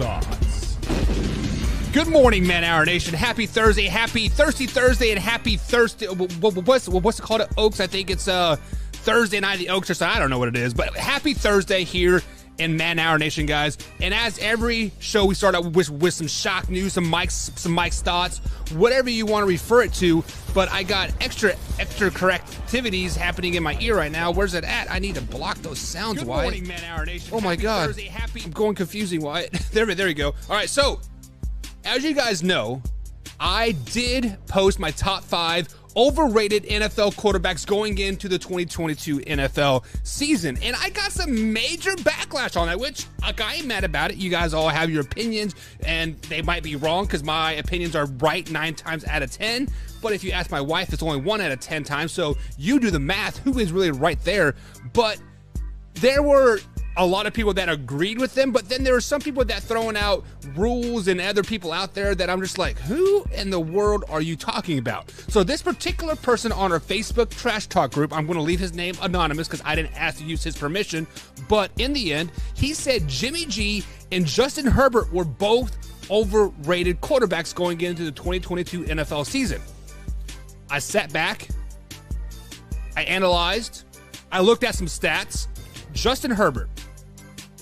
thoughts. Good morning, Man Hour Nation. Happy Thursday, happy Thirsty Thursday, and happy Thursday. What's it called at Oaks? I think it's Thursday night at the Oaks or something. I don't know what it is, but happy Thursday here in Man Hour Nation, guys. And as every show, we start out with some shock news, some Mike's thoughts, whatever you want to refer it to. But I got extra correct activities happening in my ear right now. Where's it at? I need to block those sounds, Good Wyatt. morning, Man Hour Nation. Oh my Happy God. Thursday, I'm going confusing, Wyatt. there you go. All right, so as you guys know, I did post my top 5 overrated NFL quarterbacks going into the 2022 NFL season. And I got some major backlash on that, which I ain't mad about it. You guys all have your opinions, and they might be wrong because my opinions are right 9 times out of 10. But if you ask my wife, it's only 1 out of 10 times. So you do the math. Who is really right there? But there were a lot of people that agreed with them, but then there were some people that throwing out rules and other people out there that I'm just like, who in the world are you talking about? So this particular person on our Facebook trash talk group, I'm going to leave his name anonymous because I didn't ask to use his permission, but in the end, he said Jimmy G and Justin Herbert were both overrated quarterbacks going into the 2022 NFL season. I sat back, I analyzed, I looked at some stats. Justin Herbert,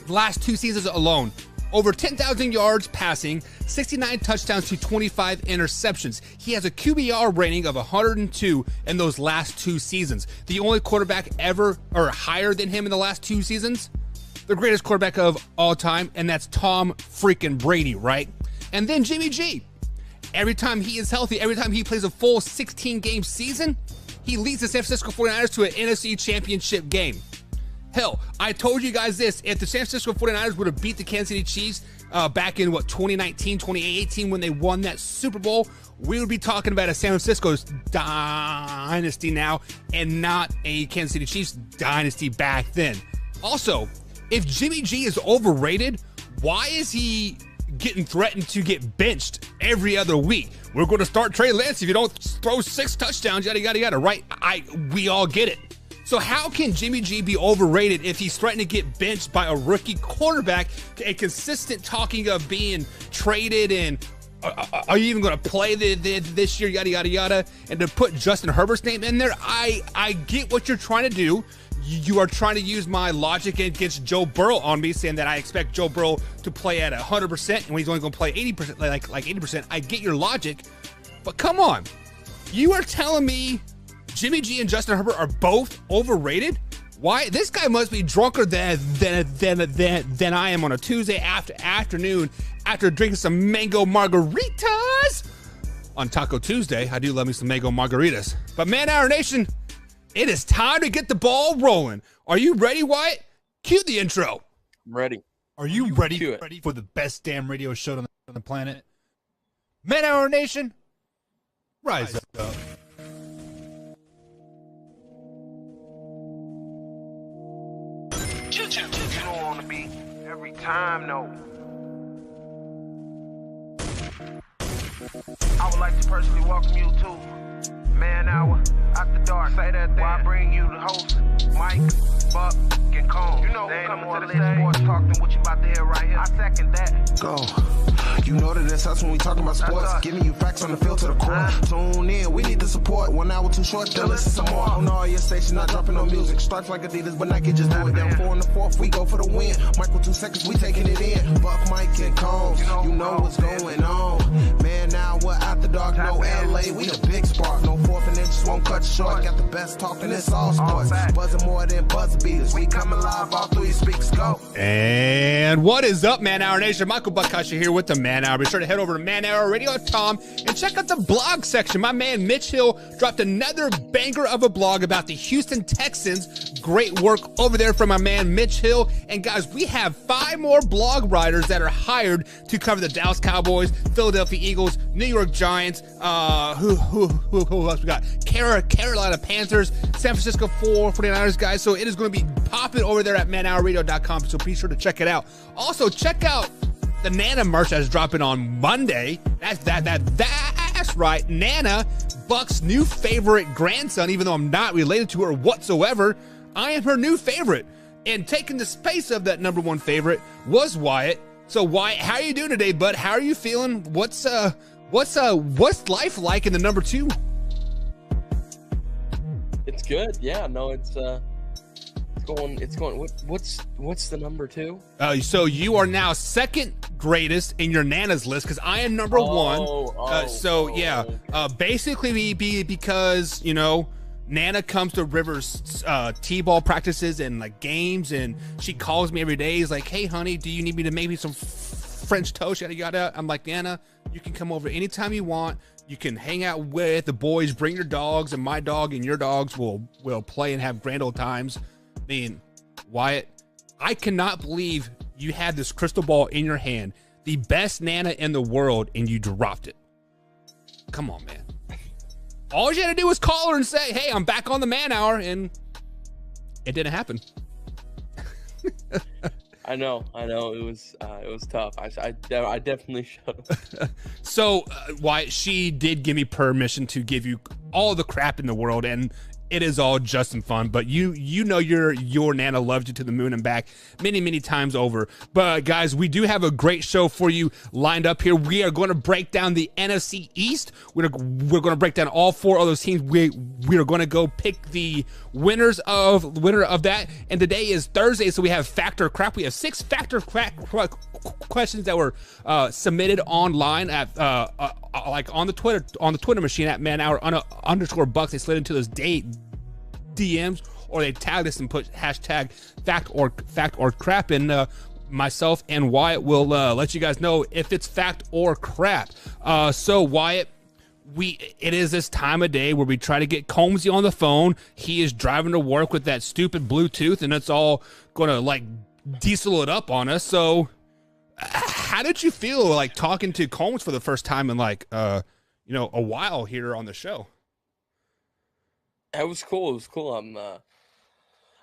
last 2 seasons alone, over 10,000 yards passing, 69 touchdowns to 25 interceptions. He has a QBR rating of 102 in those last 2 seasons. The only quarterback ever or higher than him in the last 2 seasons, the greatest quarterback of all time, and that's Tom freaking Brady, right? And then Jimmy G. Every time he is healthy, every time he plays a full 16-game season, he leads the San Francisco 49ers to an NFC championship game. Hell, I told you guys this, if the San Francisco 49ers would have beat the Kansas City Chiefs back in, 2019, 2018, when they won that Super Bowl, we would be talking about a San Francisco's dynasty now and not a Kansas City Chiefs dynasty back then. Also, if Jimmy G is overrated, why is he getting threatened to get benched every other week? We're going to start Trey Lance if you don't throw 6 touchdowns, yada, yada, yada, right? We all get it. So how can Jimmy G be overrated if he's threatening to get benched by a rookie quarterback, a consistent talking of being traded and are you even going to play this year, yada, yada, yada, and to put Justin Herbert's name in there? I get what you're trying to do. You are trying to use my logic against Joe Burrow on me, saying that I expect Joe Burrow to play at 100% and he's only going to play 80%, like 80%. I get your logic, but come on. You are telling me Jimmy G and Justin Herbert are both overrated? Why? This guy must be drunker than I am on a Tuesday afternoon after drinking some mango margaritas on Taco Tuesday. I do love me some mango margaritas. But Man Hour Nation, it is time to get the ball rolling. Are you ready, Wyatt? Cue the intro. I'm ready. Are you ready for the best damn radio show on the planet? Man Hour Nation, rise up. You don't want to be every time, no. I would like to personally welcome you to Man Hour After Dark. Say that thing. While I bring you the host, Mike, Buck, and Cone. You know who's coming to the stage. Sports talk than what you about to hear right here. I second that. Go. You know that it's us when we talking about sports. Giving you facts on the field to the court. Tune in, we need the support. 1 hour too short, then listen some more. On all your stations, not dropping no music. Starts like Adidas, but Nike just do it. Down 4 in the 4th, we go for the win. Michael 2 seconds, we taking it in. Buck, Mike, and Combs, you know what's going on. Man, now we're After Dark, no LA, we the big spark. No 4th and inches won't cut you short. Got the best talking, it's all sports. Buzzing more than buzzer beaters. We coming live, all 3 speaks go. And what is up, Man Hour Nation? Michael Buckasha here with the Man Hour. Be sure to head over to manhourradio.com and check out the blog section. My man Mitch Hill dropped another banger of a blog about the Houston Texans. Great work over there from my man Mitch Hill. And guys, we have 5 more blog writers that are hired to cover the Dallas Cowboys, Philadelphia Eagles, New York Giants, who else we got? Carolina Panthers, San Francisco 49ers, guys. So it is going to be popping over there at manhourradio.com. So be sure to check it out. Also, check out the Nana merch that's dropping on Monday. That's right. Nana, Buck's new favorite grandson, even though I'm not related to her whatsoever, I am her new favorite. And taking the space of that number 1 favorite was Wyatt. So how are you doing today, bud? How are you feeling? What's life like in the number 2? It's good. Yeah, no, it's going. What's the number 2? So you are now second greatest in your Nana's list because I am number 1. Yeah, basically because Nana comes to River's t-ball practices and like games, and she calls me every day. He's like, "Hey, honey, do you need me to make me some French toast?" Yada yada. I'm like, Nana, you can come over anytime you want. You can hang out with the boys. Bring your dogs, and my dog and your dogs will play and have grand old times. I mean, Wyatt, I cannot believe you had this crystal ball in your hand, the best Nana in the world, and you dropped it. Come on, man. All you had to do was call her and say, "Hey, I'm back on the man hour," and it didn't happen. I know. It was tough. I definitely should have. So, Wyatt, she did give me permission to give you all the crap in the world, and it is all just and fun. But your Nana loved you to the moon and back many times over. But guys, we do have a great show for you lined up here. We are going to break down the NFC East. We're going to break down all 4 of those teams. We are going to go pick the winner of that. And today is Thursday, so we have Fact or Crap. We have 6 Fact or Crap questions that were submitted online at like on the Twitter machine at @manhour_bucks. They slid into those DMs, or they tagged us and put hashtag fact or crap, and myself and Wyatt will let you guys know if it's fact or crap. So Wyatt, it is this time of day where we try to get Combsy on the phone. He is driving to work with that stupid Bluetooth, and it's all gonna like diesel it up on us. So how did you feel like talking to Combs for the first time in like a while here on the show? It was cool.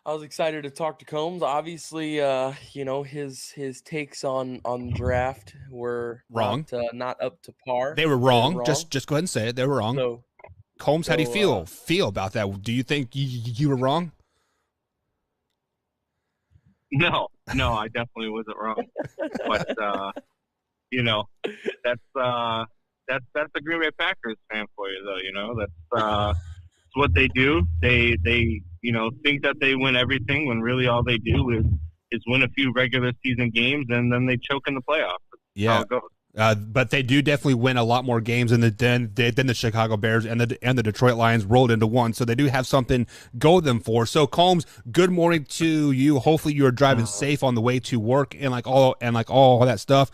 I was excited to talk to Combs. Obviously, his takes on draft were wrong, not up to par. They were wrong. Just go ahead and say it. They were wrong. So, Combs, how do you feel about that? Do you think you were wrong? No, I definitely wasn't wrong. But that's the Green Bay Packers fan for you, though. That's what they do. They think that they win everything when really all they do is win a few regular season games, and then they choke in the playoffs. That's how it goes. But they do definitely win a lot more games than the Chicago Bears and the Detroit Lions rolled into one. So they do have something go them for. So Combs, good morning to you. Hopefully you are driving safe on the way to work and all that stuff.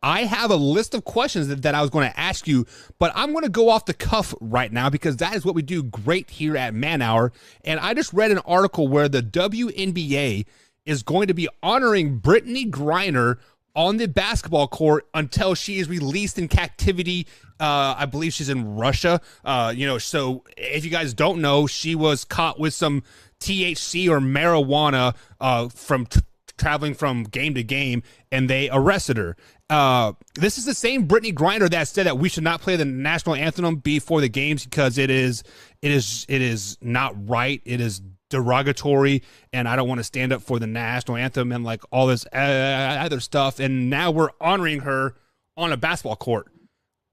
I have a list of questions that I was going to ask you, but I'm going to go off the cuff right now because that is what we do great here at Man Hour. And I just read an article where the WNBA is going to be honoring Brittany Griner on the basketball court until she is released in captivity. I believe she's in Russia. So if you guys don't know, she was caught with some THC or marijuana from traveling from game to game, and they arrested her. This is the same Brittany Griner that said that we should not play the national anthem before the games because it is not right. It is derogatory, and I don't want to stand up for the national anthem and like all this other stuff. And now we're honoring her on a basketball court.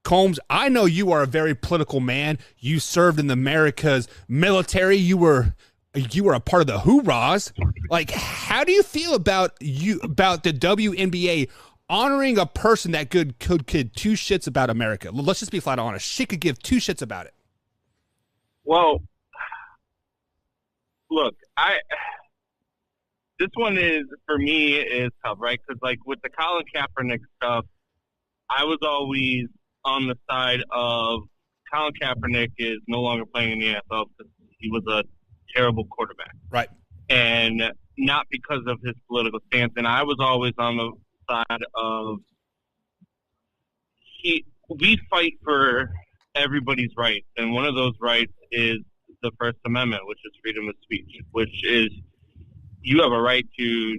Combs, I know you are a very political man. You served in the America's military. You were a part of the hoorahs. Like, how do you feel about the WNBA honoring a person that could two shits about America? Let's just be flat honest. She could give two shits about it. Well, look, this one is, for me, is tough, right? Because, like, with the Colin Kaepernick stuff, I was always on the side of Colin Kaepernick is no longer playing in the NFL because he was a terrible quarterback. Right. And not because of his political stance. And I was always on the side of we fight for everybody's rights. And one of those rights is the First Amendment, which is freedom of speech, which is you have a right to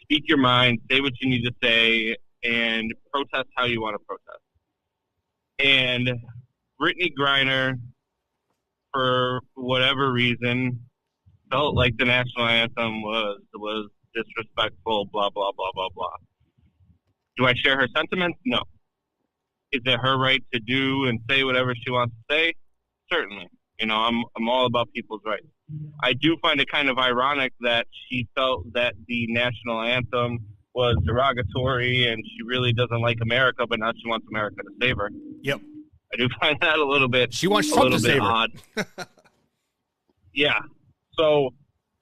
speak your mind, say what you need to say, and protest how you want to protest. And Brittany Griner, for whatever reason, felt like the national anthem was disrespectful, blah, blah, blah, blah, blah. Do I share her sentiments? No. Is it her right to do and say whatever she wants to say? Certainly. You know, I'm all about people's rights. I do find it kind of ironic that she felt that the national anthem was derogatory and she really doesn't like America, but now she wants America to save her. Yep. I do find that a little bit. She wants Trump to save her. Odd. Yeah. So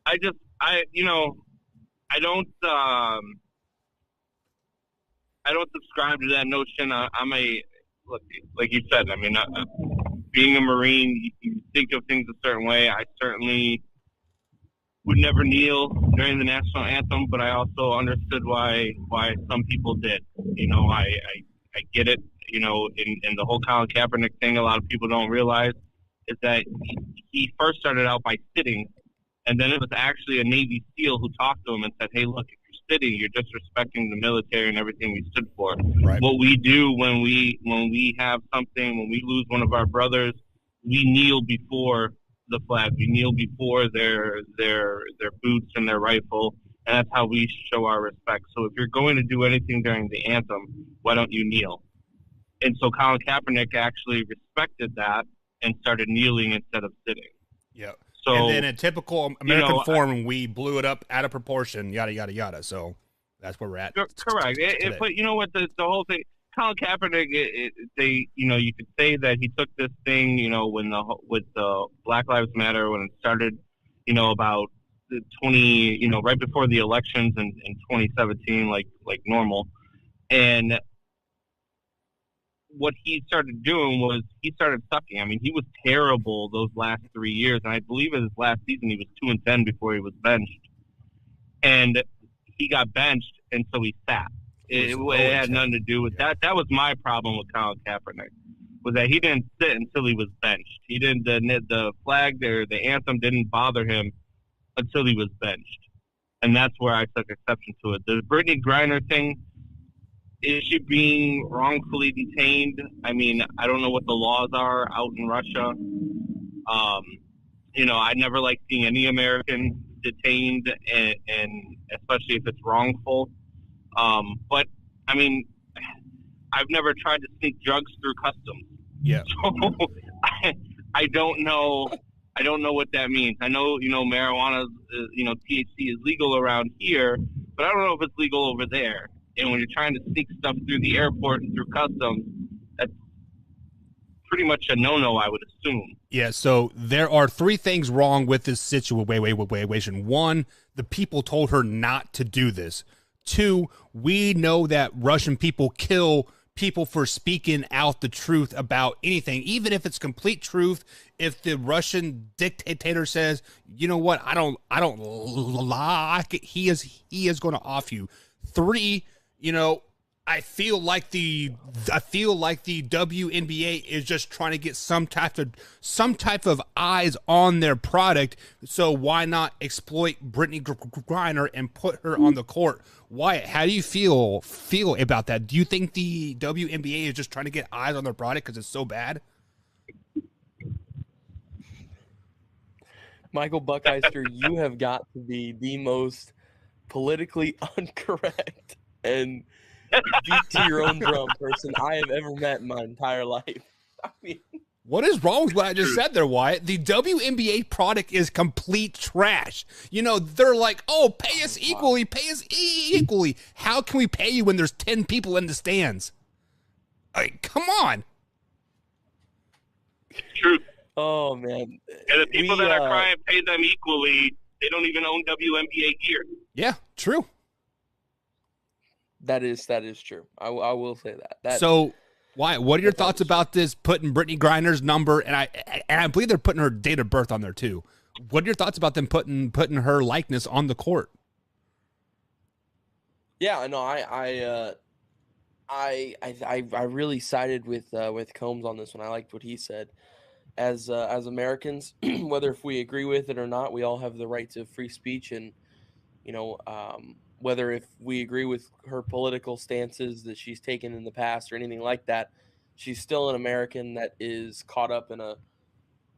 I don't subscribe to that notion. Look, like you said, I mean, being a Marine, you think of things a certain way. I certainly would never kneel during the national anthem, but I also understood why some people did. You know, I get it. You know, in the whole Colin Kaepernick thing, a lot of people don't realize is that he first started out by sitting, and then it was actually a Navy SEAL who talked to him and said, "Hey, look, if you're sitting, you're disrespecting the military and everything we stood for." Right. What we do when we have something, when we lose one of our brothers, we kneel before the flag. We kneel before their boots and their rifle, and that's how we show our respect. So if you're going to do anything during the anthem, why don't you kneel? And so Colin Kaepernick actually respected that and started kneeling instead of sitting. Yeah. So, and then in typical American form, we blew it up out of proportion, yada, yada, yada. So that's where we're at. Correct. But you know what? The whole thing, Colin Kaepernick, you could say that he took this thing, you know, with the Black Lives Matter, when it started, you know, about the right before the elections in 2017, like normal. And what he started doing was he started sucking. I mean, he was terrible those last 3 years, and I believe in his last season he was 2-10 before he was benched. And he got benched, and so he sat. It had nothing to do with that. That was my problem with Colin Kaepernick, was that he didn't sit until he was benched. He didn't. The flag or the anthem didn't bother him until he was benched, and that's where I took exception to it. The Brittany Griner thing. Is she being wrongfully detained? I mean, I don't know what the laws are out in Russia. You know, I never like seeing any American detained, and especially if it's wrongful. But, I mean, I've never tried to sneak drugs through customs. Yeah. So I don't know. I don't know what that means. I know, you know, marijuana, THC is legal around here, but I don't know if it's legal over there. And when you're trying to sneak stuff through the airport and through customs, that's pretty much a no-no, I would assume. Yeah, so there are 3 things wrong with this situation. 1, the people told her not to do this. 2, we know that Russian people kill people for speaking out the truth about anything, even if it's complete truth. If the Russian dictator says, you know what, I don't like it, he is going to off you. 3, you know, I feel like the WNBA is just trying to get some type of eyes on their product. So why not exploit Brittany Griner and put her on the court? Wyatt, how do you feel about that? Do you think the WNBA is just trying to get eyes on their product because it's so bad? Michael Buckeister, you have got to be the most politically incorrect and beat to your own drum person I have ever met in my entire life. I mean, what is wrong with what I just said there, Wyatt? The WNBA product is complete trash. You know, they're like, oh, pay us equally, pay us equally. How can we pay you when there's 10 people in the stands? Like, come on. True. Oh, man. And the people that are crying pay them equally, they don't even own WNBA gear. Yeah, true. That is true. I will say that. So, Wyatt, what are your thoughts about this, putting Brittany Griner's number, and I believe they're putting her date of birth on there too. What are your thoughts about them putting her likeness on the court? Yeah, no, I really sided with Combs on this one. I liked what he said. As Americans, whether if we agree with it or not, we all have the right to free speech, and whether if we agree with her political stances that she's taken in the past or anything like that, she's still an American that is caught up in a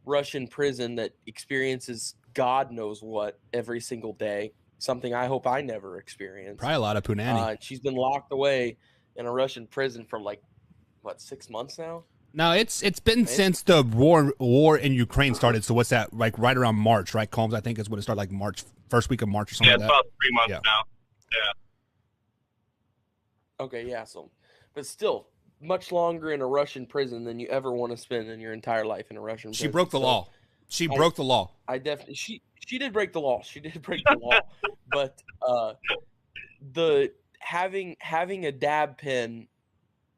Russian prison that experiences God knows what every single day, something I hope I never experience. Probably a lot of punani. She's been locked away in a Russian prison for like what 6 months now. No, it's been since the war in Ukraine started. So what's that? Like right around March, right, Combs? I think is when it started, like March, first week of March or something like that. Yeah, it's about 3 months now. Yeah. Okay, yeah. So, but still, much longer in a Russian prison than you ever want to spend in your entire life in a Russian prison. She broke the law. She broke the law. I definitely she did break the law. She did break the law. But the having a dab pen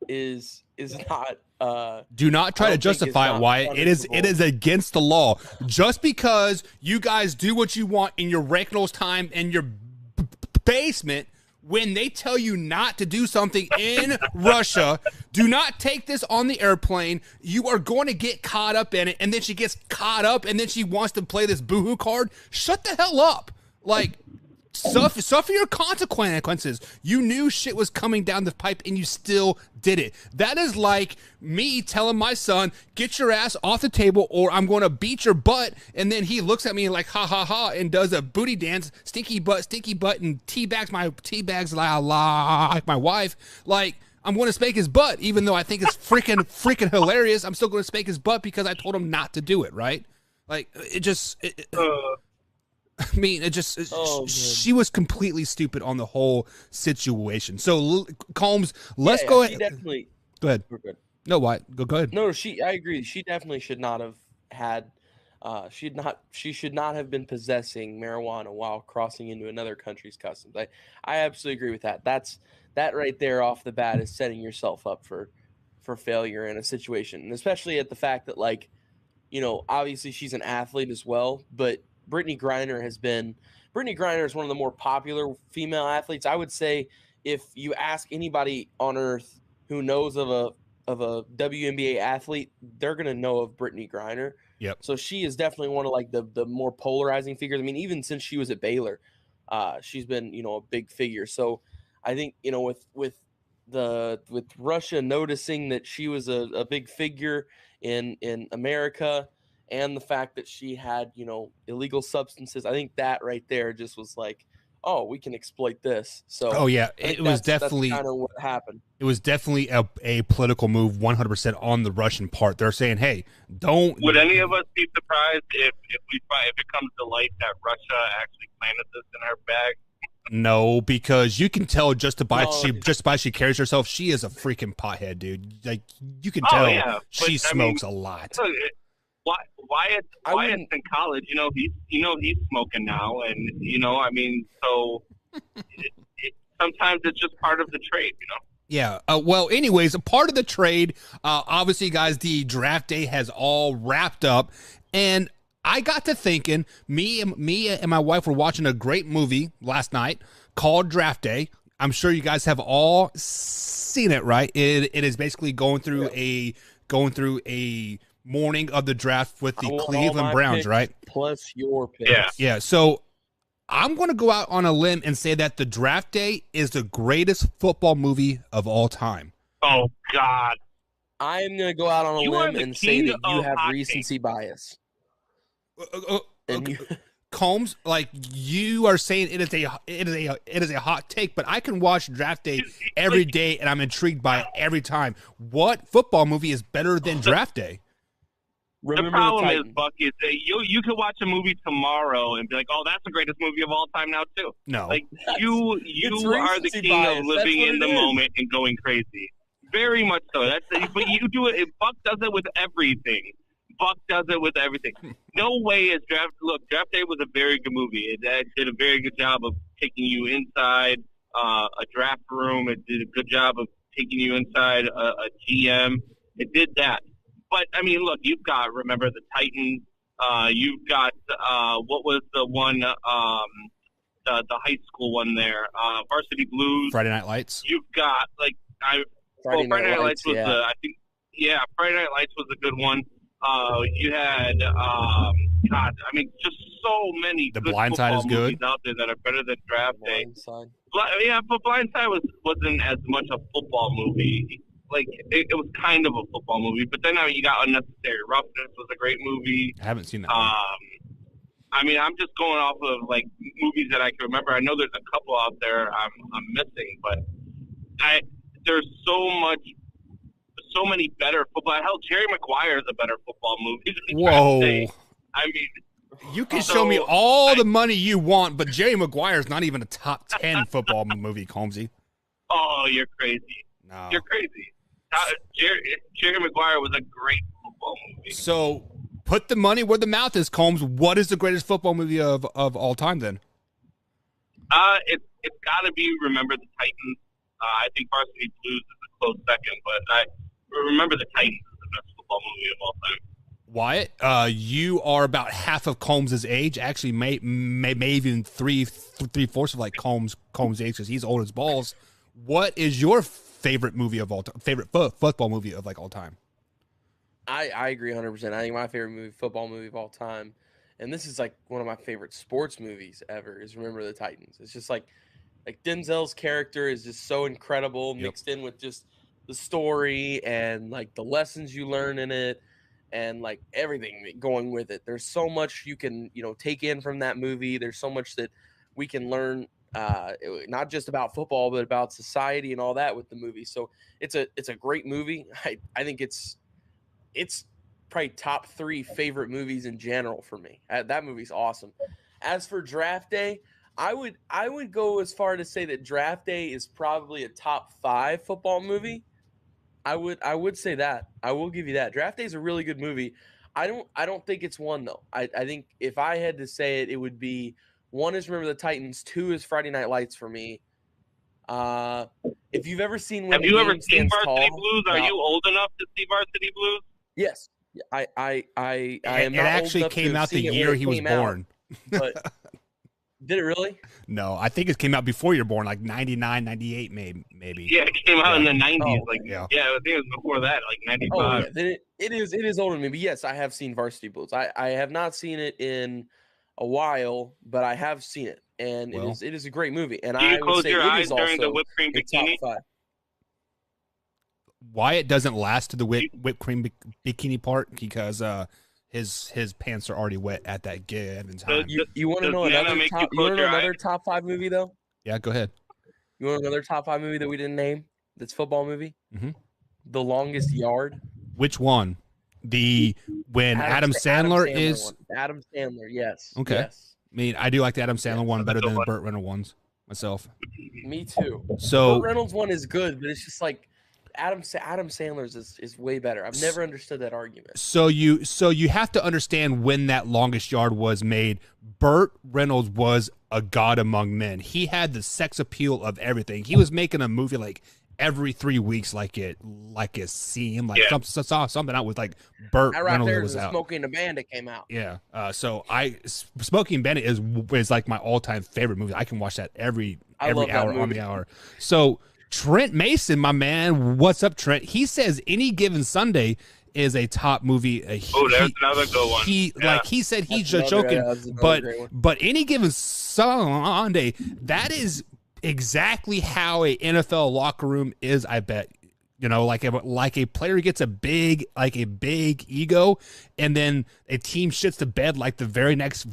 is not. Do not try to justify it, Wyatt. It is against the law. Just because you guys do what you want in your Reynolds time in your basement, when they tell you not to do something in Russia, do not take this on the airplane. You are going to get caught up in it, and then she gets caught up, and then she wants to play this boohoo card. Shut the hell up. Like, suffer your consequences. You knew shit was coming down the pipe and you still did it. That is like me telling my son, get your ass off the table or I'm going to beat your butt. And then he looks at me like, ha, ha, ha, and does a booty dance, stinky butt, and teabags like my wife. Like, I'm going to spank his butt, even though I think it's freaking hilarious. I'm still going to spank his butt because I told him not to do it, right? Like, I mean, she was completely stupid on the whole situation. So, Combs, let's go ahead. Definitely. Go ahead. We're good. No, what? Go ahead. No, I agree. She definitely should not have had. She should not have been possessing marijuana while crossing into another country's customs. I absolutely agree with that. That right there off the bat is setting yourself up for failure in a situation, and especially at the fact that, like, you know, obviously she's an athlete as well, but Brittany Griner is one of the more popular female athletes. I would say if you ask anybody on earth who knows of a WNBA athlete, they're going to know of Brittany Griner. Yep. So she is definitely one of like the more polarizing figures. I mean, even since she was at Baylor, she's been, you know, a big figure. So I think, you know, with Russia noticing that she was a big figure in America, and the fact that she had, you know, illegal substances, I think that right there just was like, oh, we can exploit this. So, oh yeah, it was definitely kind of what happened. It was definitely a political move, 100% on the Russian part. They're saying, hey, don't. Would any of us be surprised if it comes to light that Russia actually planted this in her bag? No, because you can tell just by she carries herself, she is a freaking pothead, dude. Like, you can tell she smokes a lot. Look, Wyatt's in college, you know, he's smoking now, and you know, I mean, so sometimes it's just part of the trade, you know. Yeah. Well, anyways, a part of the trade, obviously, guys, the draft day has all wrapped up, and I got to thinking, me and my wife were watching a great movie last night called Draft Day. I'm sure you guys have all seen it, right? It is basically going through a morning of the draft with the Cleveland Browns, right? Plus your picks. Yeah. So I'm going to go out on a limb and say that the Draft Day is the greatest football movie of all time. Oh, God. I'm going to go out on a limb and say that you have recency bias. Okay. Combs, like, you are saying it is a hot take, but I can watch Draft Day every day and I'm intrigued by it every time. What football movie is better than Draft Day? The problem is, Bucky, is that you could watch a movie tomorrow and be like, "Oh, that's the greatest movie of all time now, too." No, like you are the king of living in the moment and going crazy. Very much so. But you do it. Buck does it with everything. Buck does it with everything. No way is Draft. Look, Draft Day was a very good movie. It did a very good job of taking you inside a draft room. It did a good job of taking you inside a GM. It did that. But, I mean, look, you've got, remember, the Titans. You've got, what was the one, the high school one there, Varsity Blues. Friday Night Lights. You've got, like, Friday Night Lights was, Friday Night Lights was a good one. You had, God, I mean, just so many The good Blind Side is good out there that are better than Draft Day. Blindside. Yeah, but Blind Side wasn't as much a football movie. Like, it was kind of a football movie, but then you got Unnecessary Roughness was a great movie. I haven't seen that. I mean, I'm just going off of, like, movies that I can remember. I know there's a couple out there I'm missing, but there's so many better football. Hell, Jerry Maguire is a better football movie than Whoa. Draft Day. I mean, You can So, show me all the money you want, but Jerry Maguire's not even a top 10 football movie, Combsy. oh, you're crazy. No. You're crazy. Jerry Maguire was a great football movie. So put the money where the mouth is, Combs. What is the greatest football movie of all time then? It's got to be Remember the Titans. I think Varsity Blues is a close second, but Remember the Titans is the best football movie of all time. Wyatt, you are about half of Combs' age. Actually, may even three-fourths of like Combs' age because he's old as balls. What is your favorite movie of all time? Favorite football movie of like all time? I agree 100%. I think my favorite football movie of all time, and this is like one of my favorite sports movies ever, is Remember the Titans. It's just like Denzel's character is just so incredible, mixed in with just the story and like the lessons you learn in it, and like everything going with it. There's so much you can take in from that movie. There's so much that we can learn, not just about football, but about society and all that with the movie. So it's a great movie. I think it's probably top 3 favorite movies in general for me. That movie's awesome. As for Draft Day, I would go as far to say that Draft Day is probably a top 5 football movie. I would say that. I will give you that. Draft Day is a really good movie. I don't think it's one though. I think if I had to say it, it would be 1 is Remember the Titans, 2 is Friday Night Lights for me. If you've ever seen Have you ever seen Varsity Blues? Are you old enough to see Varsity Blues? Yes. I am not It actually old enough to came have out the seen it year when it he was came out, born. but did it really? No, I think it came out before you were born, like 99, 98 maybe. Yeah, it came out in the 90s. Oh, I think it was before that, like 95. Oh, yeah. Then it is older than me. But yes, I have seen Varsity Blues. I have not seen it in a while, but I have seen it, and it is a great movie. And Do you I would close say your it eyes is during the also whipped cream a top bikini? 5. Wyatt doesn't last to the whipped cream bikini part because his pants are already wet at that given time. You want to know another top 5 movie though? Yeah, go ahead. You want another top 5 movie that we didn't name? That's football movie. Mm-hmm. The Longest Yard. Which one? When Adam Sandler is one. Adam Sandler. Yes. Okay. Yes. I mean, I do like the Adam Sandler one better than the Burt Reynolds ones myself. Me too. So Burt Reynolds one is good, but it's just like Adam Sandler's is way better. I've never understood that argument. So you have to understand when that Longest Yard was made. Burt Reynolds was a god among men. He had the sex appeal of everything. He was making a movie like every 3 weeks, like it seemed like something out with like Burt Reynolds there was out. Smokey and the Bandit came out. Yeah. So Smokey and Bandit is like my all time favorite movie. I can watch that every hour on the hour. So Trent Mason, my man, what's up, Trent? He says Any Given Sunday is a top movie. There's another good one. He said he's just joking, but Any Given Sunday, that is exactly how a NFL locker room is. I bet, like a player gets a big ego, and then a team shits the bed like the very next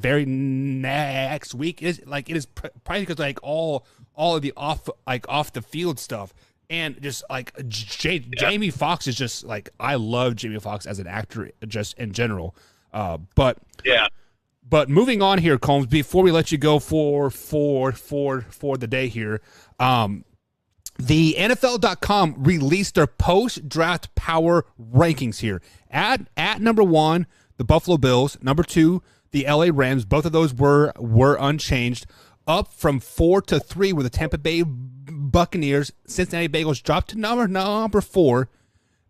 week. It is probably because like all of the off the field stuff. And just like Jamie Foxx is just like, I love Jamie Foxx as an actor just in general. But moving on here, Combs, before we let you go for the day here, the NFL.com released their post-draft power rankings here. At number 1, the Buffalo Bills. Number 2, the LA Rams. Both of those were unchanged. Up from 4 to 3 were the Tampa Bay Buccaneers. Cincinnati Bengals dropped to number 4.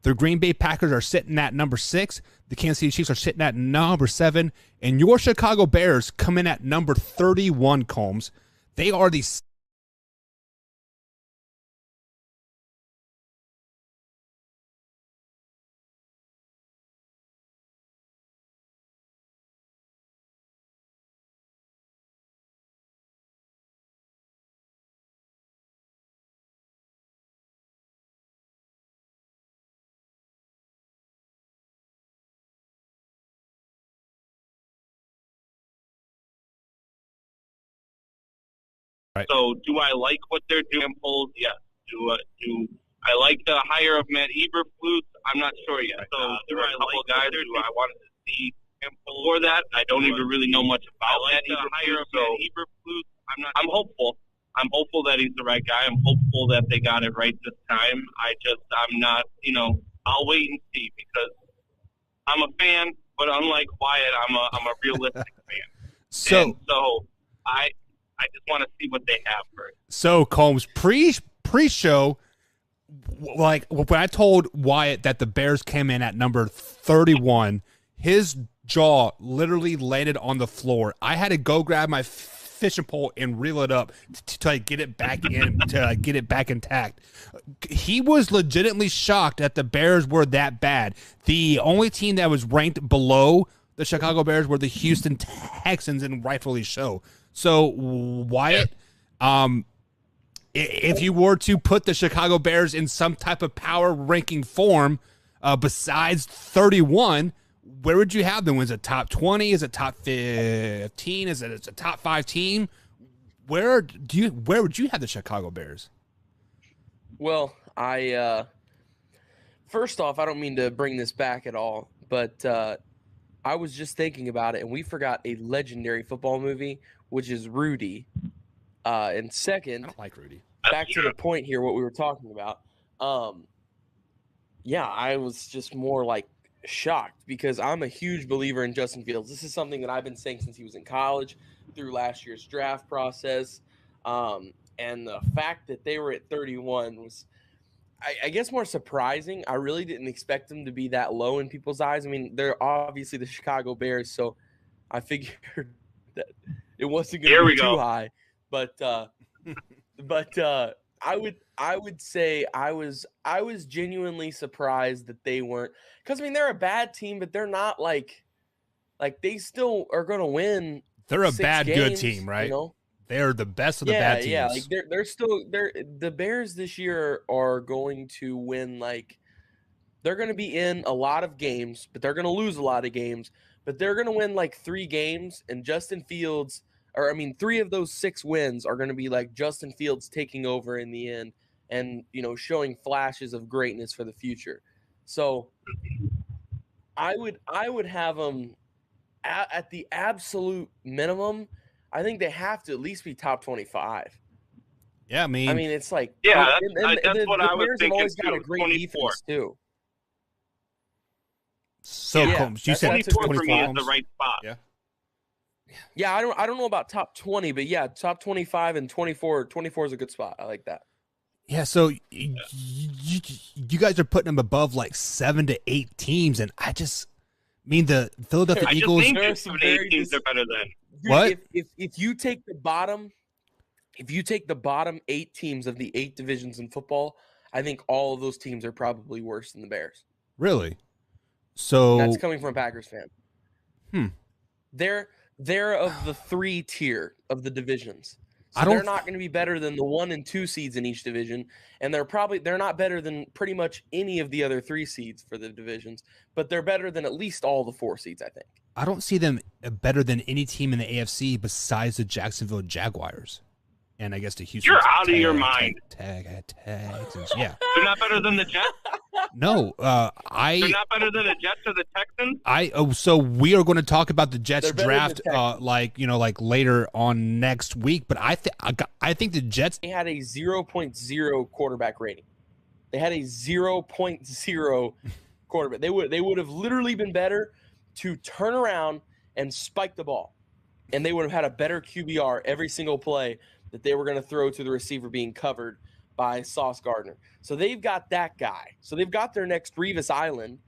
The Green Bay Packers are sitting at number 6. The Kansas City Chiefs are sitting at number 7. And your Chicago Bears come in at number 31, Combs. They are the So, do I like what they're doing? Polls, yes. Do I like the hire of Matt Eberflus. I'm not sure yet. So there are a couple of guys who I wanted to see before that. I don't even really know much about Matt Eberflus. I'm hopeful. I'm hopeful that he's the right guy. I'm hopeful that they got it right this time. I'm not, I'll wait and see because I'm a fan, but unlike Wyatt, I'm a realistic fan. So I just want to see what they have first. So Combs, pre-show, like when I told Wyatt that the Bears came in at number 31, his jaw literally landed on the floor. I had to go grab my fishing pole and reel it up to like, get it back in, to get it back intact. He was legitimately shocked that the Bears were that bad. The only team that was ranked below the Chicago Bears were the Houston Texans, and rightfully so. So Wyatt, if you were to put the Chicago Bears in some type of power ranking form, besides 31, where would you have them? Is it top 20? Is it top 15? Is it a top 5 team? Where would you have the Chicago Bears? Well, first off, I don't mean to bring this back at all, but I was just thinking about it, and we forgot a legendary football movie, which is Rudy. And second, I don't like Rudy. Back to the point here, what we were talking about. Yeah, I was just more like shocked because I'm a huge believer in Justin Fields. This is something that I've been saying since he was in college, through last year's draft process. And the fact that they were at 31 was, I guess, more surprising. I really didn't expect them to be that low in people's eyes. I mean, they're obviously the Chicago Bears, so I figured that it wasn't going to be too high. But I would say I was genuinely surprised that they weren't, because I mean they're a bad team, but they're not like they still are going to win. They're a bad games, good team, right? They're the best of the bad teams. Yeah, like the Bears this year are going to win. Like they're going to be in a lot of games, but they're going to lose a lot of games. But they're going to win like 3 games, and Justin Fields. Or, I mean, 3 of those 6 wins are going to be like Justin Fields taking over in the end and, showing flashes of greatness for the future. So I would have them at the absolute minimum. I think they have to at least be top 25. Yeah, I mean, it's like, yeah, that's what I was Bears thinking. Have always got too, a great 24. defense too. So yeah, you said 24 for me is the right spot. Yeah. Yeah, I don't know about top 20, but yeah, top 25 and 24. 24 is a good spot. I like that. Yeah, so you guys are putting them above like 7 to 8 teams, and I just mean the Philadelphia Eagles. I just think 7 to 8 teams are better than what? If you take the bottom 8 teams of the 8 divisions in football, I think all of those teams are probably worse than the Bears. Really? So that's coming from a Packers fan. They're of the 3 tier of the divisions. So they're not going to be better than the 1 and 2 seeds in each division, and they're not better than pretty much any of the other 3 seeds for the divisions, but they're better than at least all the 4 seeds, I think. I don't see them better than any team in the AFC besides the Jacksonville Jaguars. And I guess the Houston. You're out of your mind. Yeah. They're not better than the Jets? No, They're not better than the Jets or the Texans? So we are going to talk about the Jets draft, like later on next week. But I think the Jets. They had a 0.0 quarterback rating. They had a 0.0 quarterback. They would have literally been better to turn around and spike the ball, and they would have had a better QBR every single play that they were going to throw to the receiver being covered by Sauce Gardner. So they've got that guy. So they've got their next Revis Island,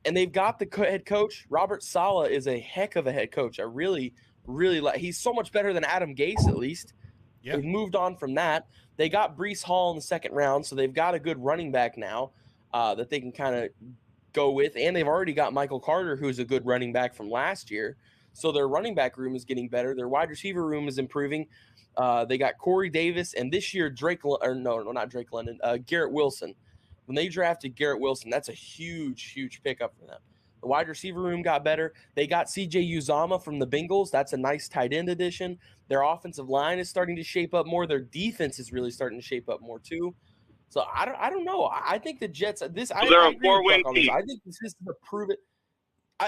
and they've got the head coach. Robert Saleh is a heck of a head coach. I really, really like. He's so much better than Adam Gase, at least. Yeah. They've moved on from that. They got Breece Hall in the 2nd round, so they've got a good running back now that they can kind of go with, and they've already got Michael Carter, who's a good running back from last year. So their running back room is getting better. Their wide receiver room is improving. They got Corey Davis, and this year Garrett Wilson. When they drafted Garrett Wilson, that's a huge, huge pickup for them. The wide receiver room got better. They got C.J. Uzomah from the Bengals. That's a nice tight end addition. Their offensive line is starting to shape up more. Their defense is really starting to shape up more too. So I don't know. I think the Jets. They're a 4-win team. I think this is to prove it.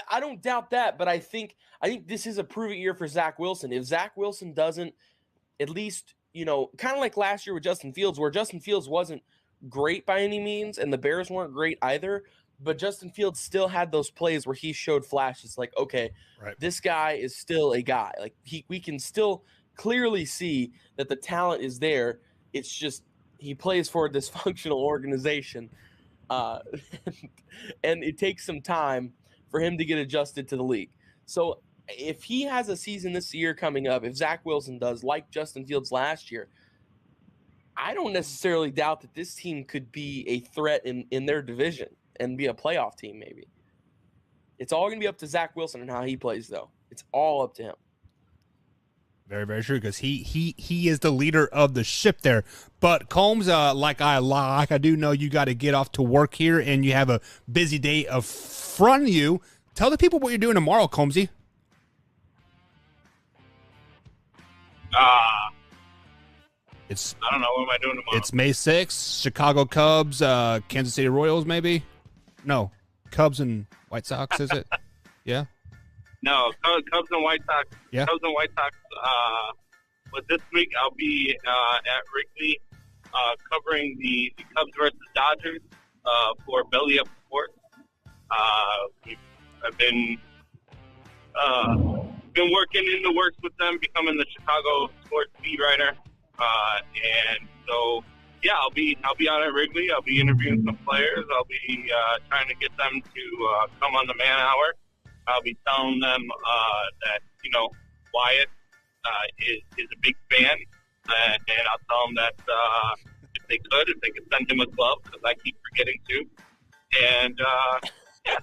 I don't doubt that, but I think this is a prove it year for Zach Wilson. If Zach Wilson doesn't, at least, kind of like last year with Justin Fields, where Justin Fields wasn't great by any means, and the Bears weren't great either, but Justin Fields still had those plays where he showed flashes. Like, okay, This guy is still a guy. Like we can still clearly see that the talent is there. It's just he plays for a dysfunctional organization, and it takes some time for him to get adjusted to the league. So if he has a season this year coming up, if Zach Wilson does, like Justin Fields last year, I don't necessarily doubt that this team could be a threat in their division and be a playoff team maybe. It's all going to be up to Zach Wilson and how he plays, though. It's all up to him. Very, very true, because he is the leader of the ship there. But Combs, like I do know you got to get off to work here, and you have a busy day of front of you. Tell the people what you're doing tomorrow, Combsy. I don't know. What am I doing tomorrow? It's May 6th. Chicago Cubs, Kansas City Royals, maybe? No, Cubs and White Sox, is it? Yeah. No, Cubs and White Sox. Yeah. Cubs and White Sox. But this week I'll be at Wrigley covering the Cubs versus Dodgers for Belly Up Sports. I've been working in the works with them, becoming the Chicago sports beat writer, and so yeah, I'll be out at Wrigley. I'll be interviewing some players. I'll be trying to get them to come on the Man Hour. I'll be telling them that Wyatt is a big fan, and I'll tell them that if they could send him a glove, because I keep forgetting to. And yeah,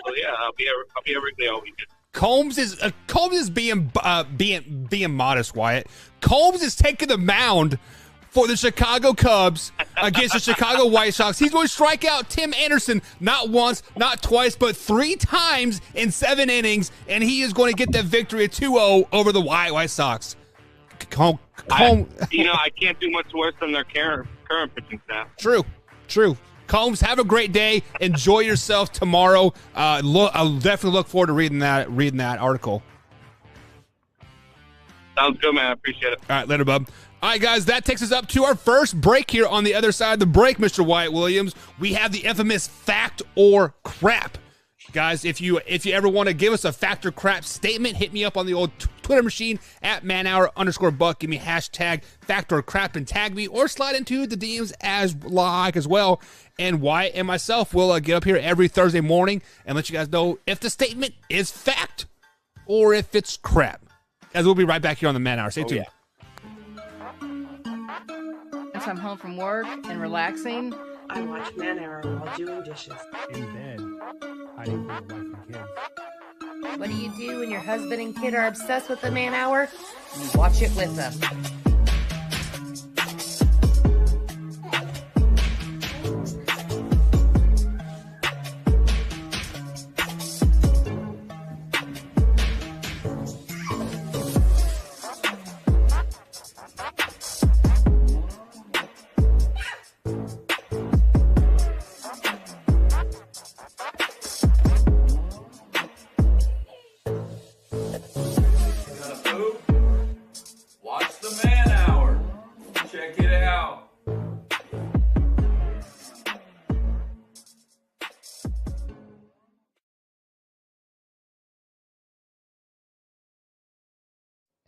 so yeah, I'll be at Wrigley all weekend. Combs is being modest, Wyatt. Combs is taking the mound for the Chicago Cubs against the Chicago White Sox. He's going to strike out Tim Anderson not once, not twice, but 3 times in 7 innings, and he is going to get that victory at 2-0 over the White Sox. I can't do much worse than their current pitching staff. True. Combs, have a great day. Enjoy yourself tomorrow. I'll definitely look forward to reading that article. Sounds good, man. I appreciate it. All right, later, bub. All right, guys, that takes us up to our first break here. On the other side of the break, Mr. Wyatt Williams, we have the infamous fact or crap. Guys, if you ever want to give us a fact or crap statement, hit me up on the old Twitter machine at manhour_buck. Give me hashtag fact or crap and tag me, or slide into the DMs as well. And Wyatt and myself will get up here every Thursday morning and let you guys know if the statement is fact or if it's crap. Guys, we'll be right back here on the Man Hour. Stay tuned. Yeah. Once I'm home from work and relaxing, I watch Man Hour while doing dishes. In bed, hiding from your wife and kids. What do you do when your husband and kid are obsessed with the Man Hour? You watch it with them.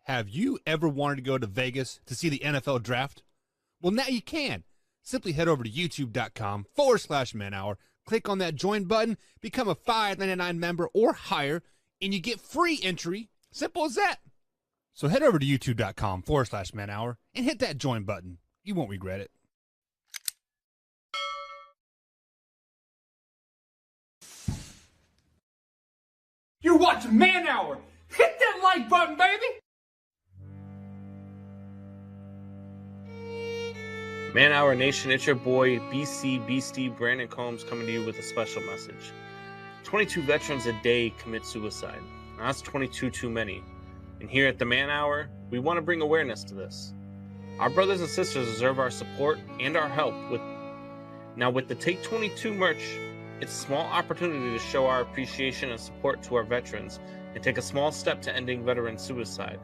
Have you ever wanted to go to Vegas to see the NFL draft? Well, now you can. Simply head over to youtube.com/manhour, click on that join button, become a $5.99 member or higher, and you get free entry. Simple as that. So head over to youtube.com/manhour and hit that join button. You won't regret it. You're watching Man Hour. Hit that like button, baby. Man Hour Nation, it's your boy BC Beastie Brandon Combs coming to you with a special message. 22 veterans a day commit suicide. Now, that's 22 too many. And here at the Man Hour, we want to bring awareness to this. Our brothers and sisters deserve our support and our help with Now, with the Take 22 merch, it's a small opportunity to show our appreciation and support to our veterans and take a small step to ending veteran suicide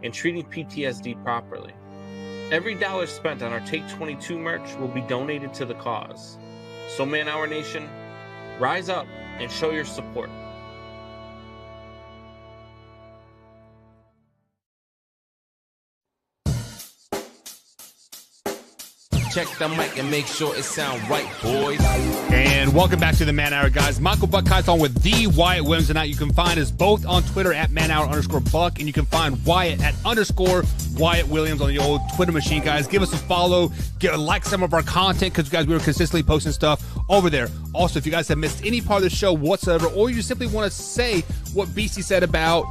and treating PTSD properly. Every dollar spent on our Take 22 merch will be donated to the cause. So, Man Hour Nation, rise up and show your support. Check the mic and make sure it sound right, boys. And welcome back to the Man Hour, guys. Michael Buckheit's on with the Wyatt Williams tonight. You can find us both on Twitter at manhour_Buck, and you can find Wyatt at _Wyatt Williams on the old Twitter machine, guys. Give us a follow, like some of our content, because guys, we were consistently posting stuff over there. Also, if you guys have missed any part of the show whatsoever, or you simply want to say what BC said about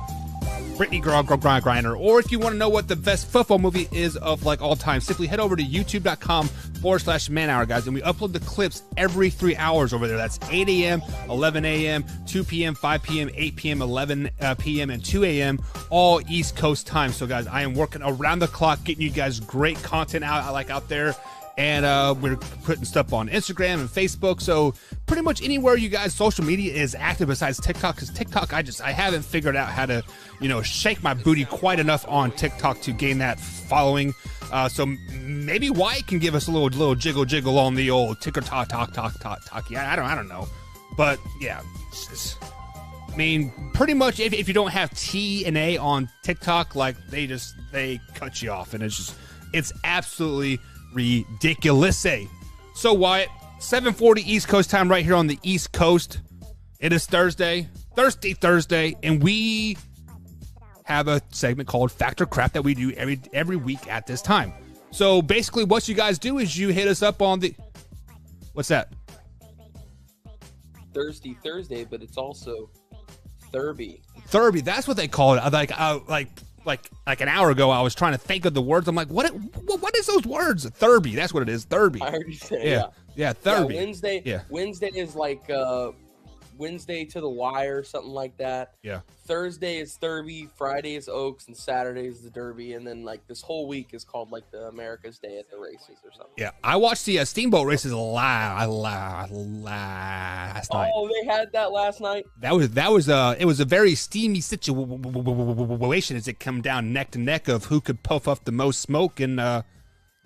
Brittany Griner, or if you want to know what the best football movie is of like all time, simply head over to youtube.com/Man Hour, guys, and we upload the clips every 3 hours over there. That's 8 a.m., 11 a.m., 2 p.m., 5 p.m., 8 p.m., 11 p.m., and 2 a.m., all East Coast time. So, guys, I am working around the clock getting you guys great content out there. And we're putting stuff on Instagram and Facebook. So pretty much anywhere you guys social media is active besides TikTok, because TikTok, I haven't figured out how to, shake my booty quite enough on TikTok to gain that following. So maybe Wyatt can give us a little jiggle on the old TikTok. Yeah, I don't know. But yeah, I mean, pretty much if you don't have T and A on TikTok, like they cut you off, and it's absolutely ridiculous. So Wyatt, 7:40 East Coast time right here on the East Coast. It is Thursday, and we have a segment called Fact or Crap that we do every week at this time. So basically what you guys do is you hit us up on the... What's that? Thirsty Thursday, but it's also Thurby. Thurby, that's what they call it. Like an hour ago, I was trying to think of the words. I'm like, what is those words? Thurby, that's what it is. Thurby. I already said yeah, Thurby. Wednesday is like Wednesday to the Wire, something like that. Yeah. Thursday is Thurby, Friday is Oaks, and Saturday is the Derby, and then like this whole week is called like the America's Day at the races or something. Yeah, I watched the Steamboat races last night. Oh, they had that last night. It was a very steamy situation as it come down neck to neck of who could puff up the most smoke, and the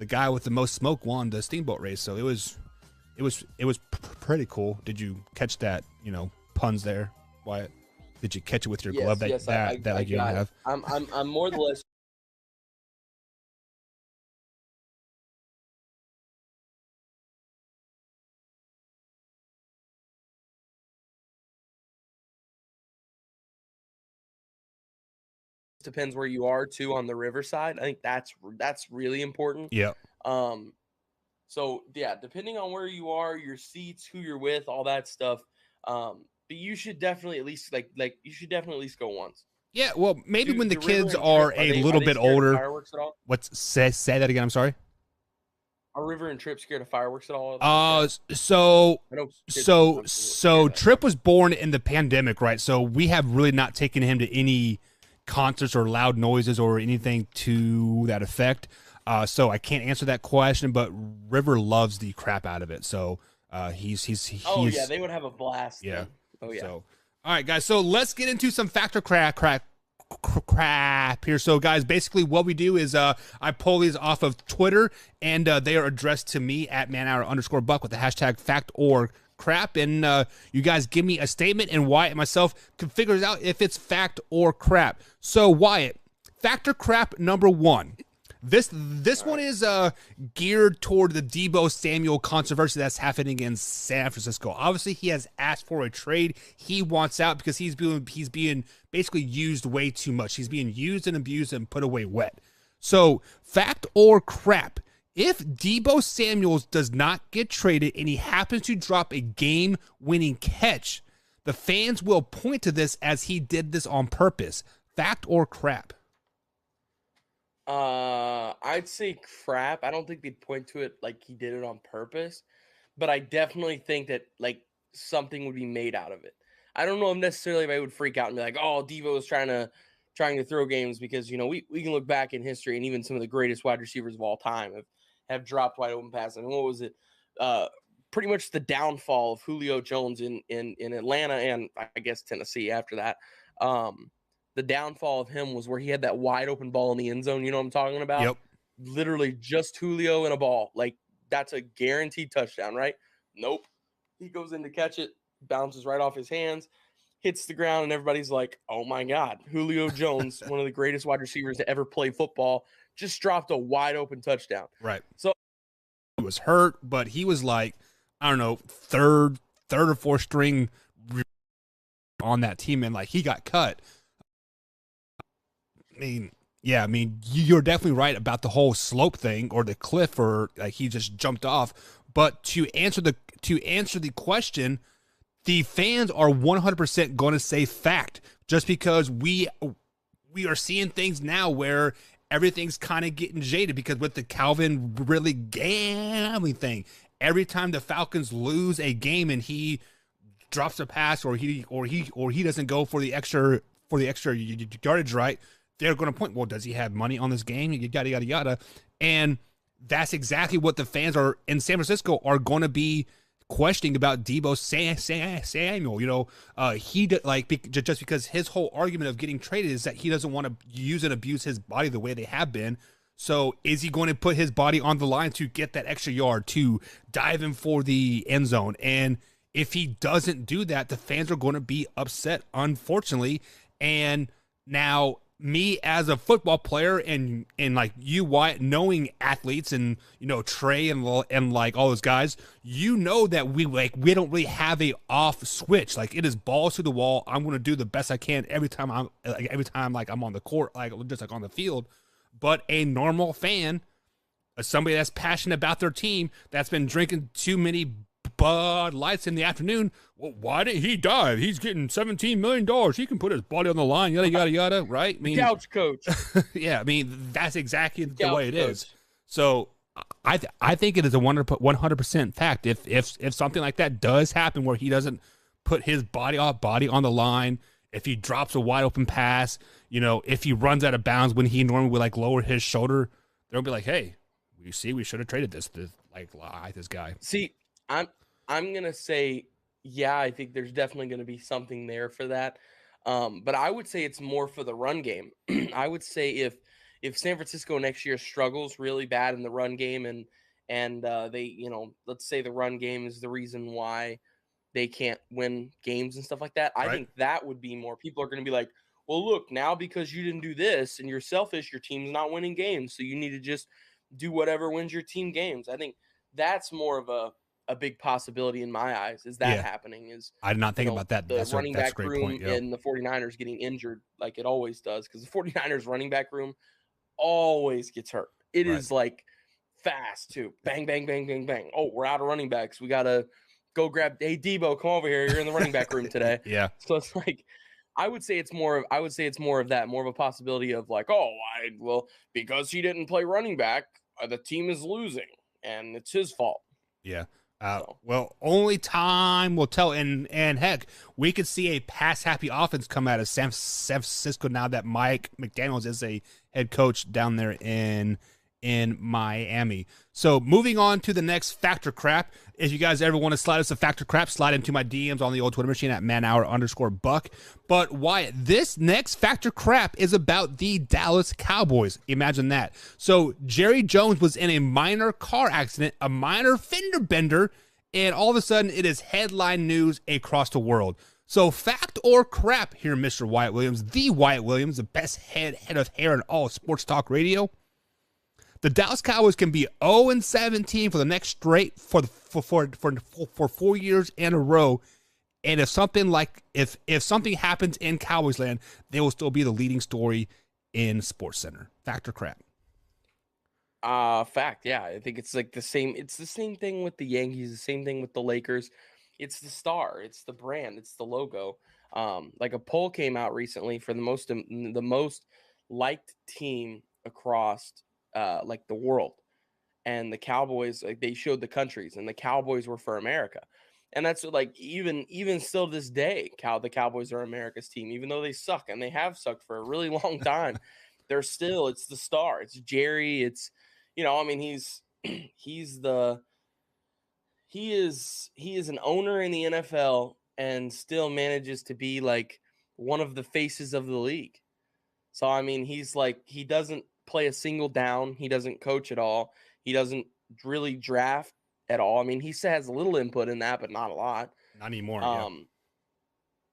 guy with the most smoke won the Steamboat race. So it was pretty cool. Did you catch that? Puns there, Wyatt. Did you catch it with your glove that I you have? I'm more than less. Depends where you are too on the riverside. I think that's really important. Yeah. So yeah, depending on where you are, your seats, who you're with, all that stuff. But you should definitely at least you should definitely at least go once. Yeah, well, maybe when the kids are a little bit older. Fireworks at all? Say that again. I'm sorry. Are River and Trip scared of fireworks at all? So Trip was born in the pandemic, right? So we have really not taken him to any concerts or loud noises or anything to that effect. So I can't answer that question, but River loves the crap out of it. So he's yeah, they would have a blast. Yeah. Then. Oh yeah. So, all right, guys. So let's get into some factor crap here. So, guys, basically what we do is I pull these off of Twitter, and they are addressed to me at manhour_Buck with the hashtag fact or crap. And you guys give me a statement, and Wyatt and myself can figure out if it's fact or crap. So, Wyatt, fact or crap number 1. This one is geared toward the Deebo Samuel controversy that's happening in San Francisco. Obviously, he has asked for a trade. He wants out because he's being basically used way too much. He's being used and abused and put away wet. So, fact or crap? If Deebo Samuels does not get traded and he happens to drop a game-winning catch, the fans will point to this as he did this on purpose. Fact or crap? I'd say crap. I don't think they'd point to it like he did it on purpose, but I definitely think that like something would be made out of it. I don't know necessarily if I would freak out and be like, "Oh, Deebo was trying to throw games," because we can look back in history and even some of the greatest wide receivers of all time have dropped wide open passes. And what was it? pretty much the downfall of Julio Jones in Atlanta and I guess Tennessee after that. The downfall of him was where he had that wide open ball in the end zone. You know what I'm talking about? Yep. Literally just Julio and a ball. Like, that's a guaranteed touchdown, right? Nope. He goes in to catch it, bounces right off his hands, hits the ground, and everybody's like, oh my God, Julio Jones, one of the greatest wide receivers to ever play football, just dropped a wide open touchdown. Right. So he was hurt, but he was like, I don't know, third or fourth string on that team, and like he got cut. I mean, yeah, I mean, you're definitely right about the whole slope thing or the cliff, or like he just jumped off. But to answer the question, the fans are 100% going to say fact, just because we are seeing things now where everything's kind of getting jaded, because with the Calvin Ridley gambling thing, every time the Falcons lose a game and he drops a pass or he doesn't go for the extra yardage, right, they're going to point, well, does he have money on this game? Yada yada yada. And that's exactly what the fans are in San Francisco are going to be questioning about Deebo Samuel. You know, just because his whole argument of getting traded is that he doesn't want to use and abuse his body the way they have been. So is he going to put his body on the line to get that extra yard, to dive in for the end zone? And if he doesn't do that, the fans are going to be upset, unfortunately. And now, me as a football player and like you, Wyatt, knowing athletes and, you know, Trey and like all those guys, you know that we don't really have a off switch. Like, it is balls to the wall. I'm going to do the best I can every time I'm on the court, like just like on the field. But a normal fan, somebody that's passionate about their team, that's been drinking too many Bud Lights in the afternoon, well, why didn't he dive? He's getting $17 million. He can put his body on the line, yada, yada, yada, right? I mean, couch coach. Yeah, I mean, that's exactly the Couch way it coach. is. So I think it is a 100% fact. If something like that does happen where he doesn't put his body on the line, if he drops a wide open pass, you know, if he runs out of bounds when he normally would like lower his shoulder, they'll be like, hey, you see, we should have traded this guy. See, I'm gonna say, yeah, I think there's definitely gonna be something there for that. But I would say it's more for the run game. I would say if San Francisco next year struggles really bad in the run game and they, you know, let's say the run game is the reason why they can't win games and stuff like that, I think that would be more. People are going to be like, well, look, now because you didn't do this and you're selfish, your team's not winning games, so you need to just do whatever wins your team games. I think that's more of a big possibility in my eyes, is that happening. Is I did not think about that. The running back a great room point, yeah. and the 49ers getting injured like it always does, because the 49ers running back room always gets hurt. It is like fast too. Bang, bang, bang, bang, bang. Oh, we're out of running backs. We got to go grab, hey, Deebo, come over here. You're in the running back room today. Yeah. So it's like, I would say it's more of that, more of a possibility of like, oh, well, because he didn't play running back, the team is losing and it's his fault. Yeah. Well, only time will tell. And heck, we could see a pass-happy offense come out of San Francisco now that Mike McDaniels is a head coach down there in Miami. So moving on to the next Factor Crap. If you guys ever want to slide us a Factor Crap, slide into my DMs on the old Twitter machine at manhour_buck. But Wyatt, this next Factor Crap is about the Dallas Cowboys. Imagine that. So Jerry Jones was in a minor car accident, a minor fender bender, and all of a sudden it is headline news across the world. So fact or crap here, Mr. Wyatt Williams, the Wyatt Williams, the best head of hair in all sports talk radio. The Dallas Cowboys can be 0-17 for the next straight for 4 years in a row, and if something happens in Cowboys land, they will still be the leading story in SportsCenter. Fact or crap? Fact. Yeah, I think it's like the same. It's the same thing with the Yankees. The same thing with the Lakers. It's the star. It's the brand. It's the logo. Like a poll came out recently for the most liked team across like the world, and the Cowboys, like they showed the countries, and the Cowboys were for America. And that's like even still this day, the Cowboys are America's team, even though they suck, and they have sucked for a really long time. It's the star. It's Jerry. It's, you know, I mean, he's he is an owner in the NFL and still manages to be like one of the faces of the league. So I mean, he's like, he doesn't play a single down, he doesn't coach at all, he doesn't really draft at all. I mean, he has a little input in that, but not a lot. Not anymore.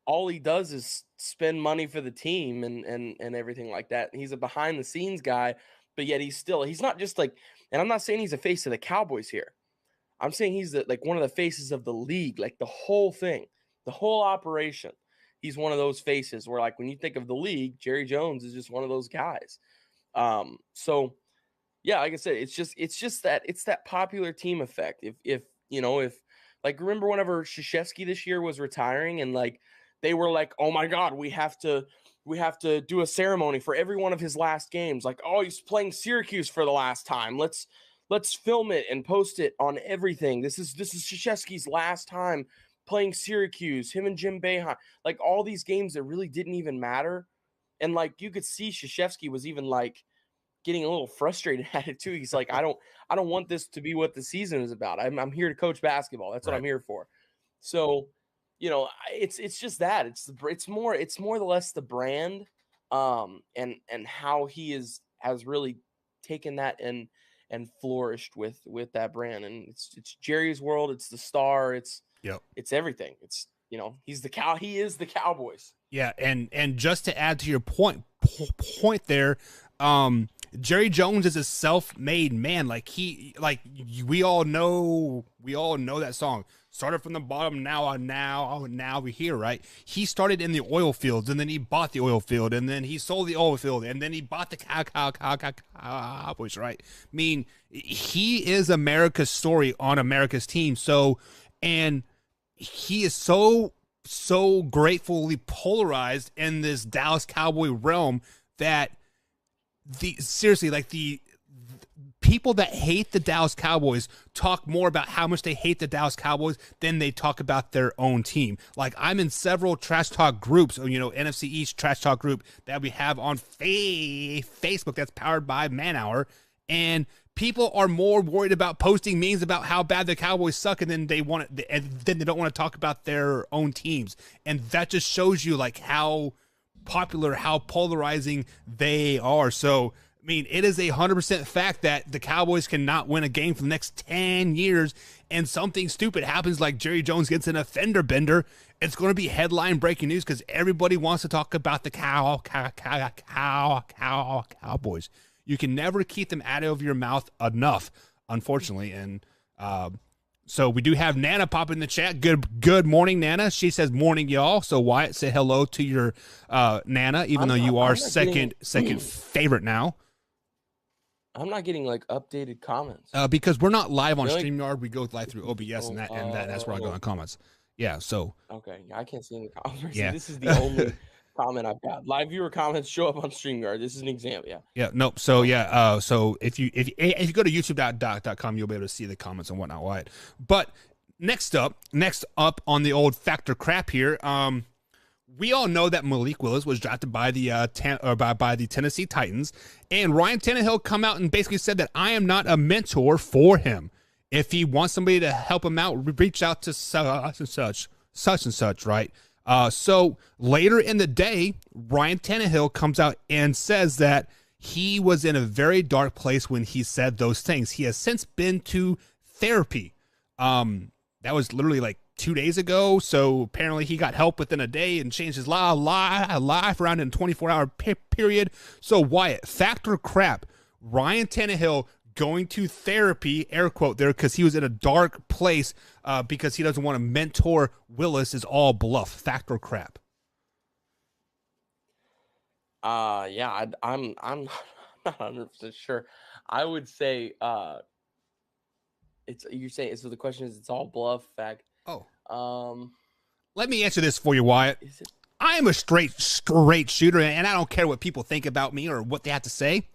All he does is spend money for the team and everything like that. He's a behind the scenes guy, but yet he's not just like, and I'm not saying he's a face of the Cowboys here. I'm saying he's like one of the faces of the league, like the whole thing, the whole operation. He's one of those faces where, like, when you think of the league, Jerry Jones is just one of those guys. So yeah, like I said, it's just that popular team effect. If like, remember whenever Krzyzewski this year was retiring and like they were like, oh my God, we have to do a ceremony for every one of his last games. Like, oh, he's playing Syracuse for the last time. Let's film it and post it on everything. This is Krzyzewski's last time playing Syracuse, him and Jim Boeheim, like all these games that really didn't even matter. And like, you could see Krzyzewski was even like getting a little frustrated at it too. He's like, I don't want this to be what the season is about. I'm here to coach basketball. That's what I'm here for. So, it's just that it's more or less the brand, and how he has really taken that and flourished with that brand. And it's Jerry's world. It's the star. It's everything. It's, he is the Cowboys. Yeah. And just to add to your point there, Jerry Jones is a self-made man. Like we all know that song. Started from the bottom, now we're here, right? He started in the oil fields, and then he bought the oil field, and then he sold the oil field, and then he bought the Cowboys, right? I mean, he is America's story on America's team. So, and he is so gratefully polarized in this Dallas Cowboy realm that the people that hate the Dallas Cowboys talk more about how much they hate the Dallas Cowboys than they talk about their own team. Like, I'm in several trash talk groups, NFC East trash talk group that we have on Facebook that's powered by Man Hour, and people are more worried about posting memes about how bad the Cowboys suck, and then they don't want to talk about their own teams. And that just shows you like how popular, how polarizing they are. So, I mean, it is 100% fact that the Cowboys cannot win a game for the next 10 years, and something stupid happens like Jerry Jones gets in a fender bender. It's going to be headline breaking news because everybody wants to talk about the Cowboys. You can never keep them out of your mouth enough, unfortunately. And so we do have Nana pop in the chat. Good morning, Nana. She says morning, y'all. So Wyatt, say hello to your Nana, even though you are second favorite now. I'm not getting like updated comments. Because we're not live on StreamYard. We go live through OBS, and that's where I go in comments. Yeah, so. Okay, I can't see any comments. Yeah. This is the only comment I've got. Live viewer comments show up on StreamYard. This is an example, yeah. Yeah, nope. So, yeah, so if you go to youtube.com, you'll be able to see the comments and whatnot, Wyatt. But next up on the old factor crap here, we all know that Malik Willis was drafted by the by the Tennessee Titans, and Ryan Tannehill come out and basically said that I am not a mentor for him. If he wants somebody to help him out, reach out to such and such, right? So later in the day, Ryan Tannehill comes out and says that he was in a very dark place when he said those things. He has since been to therapy. That was literally like 2 days ago. So apparently he got help within a day and changed his life around in a 24-hour period. So Wyatt, factor crap, Ryan Tannehill going to therapy, air quote there, because he was in a dark place because he doesn't want to mentor Willis is all bluff. Factor crap. Yeah, I'm not 100% sure. I would say you're saying, so the question is, it's all bluff, fact. Let me answer this for you, Wyatt. I am a straight shooter, and I don't care what people think about me or what they have to say.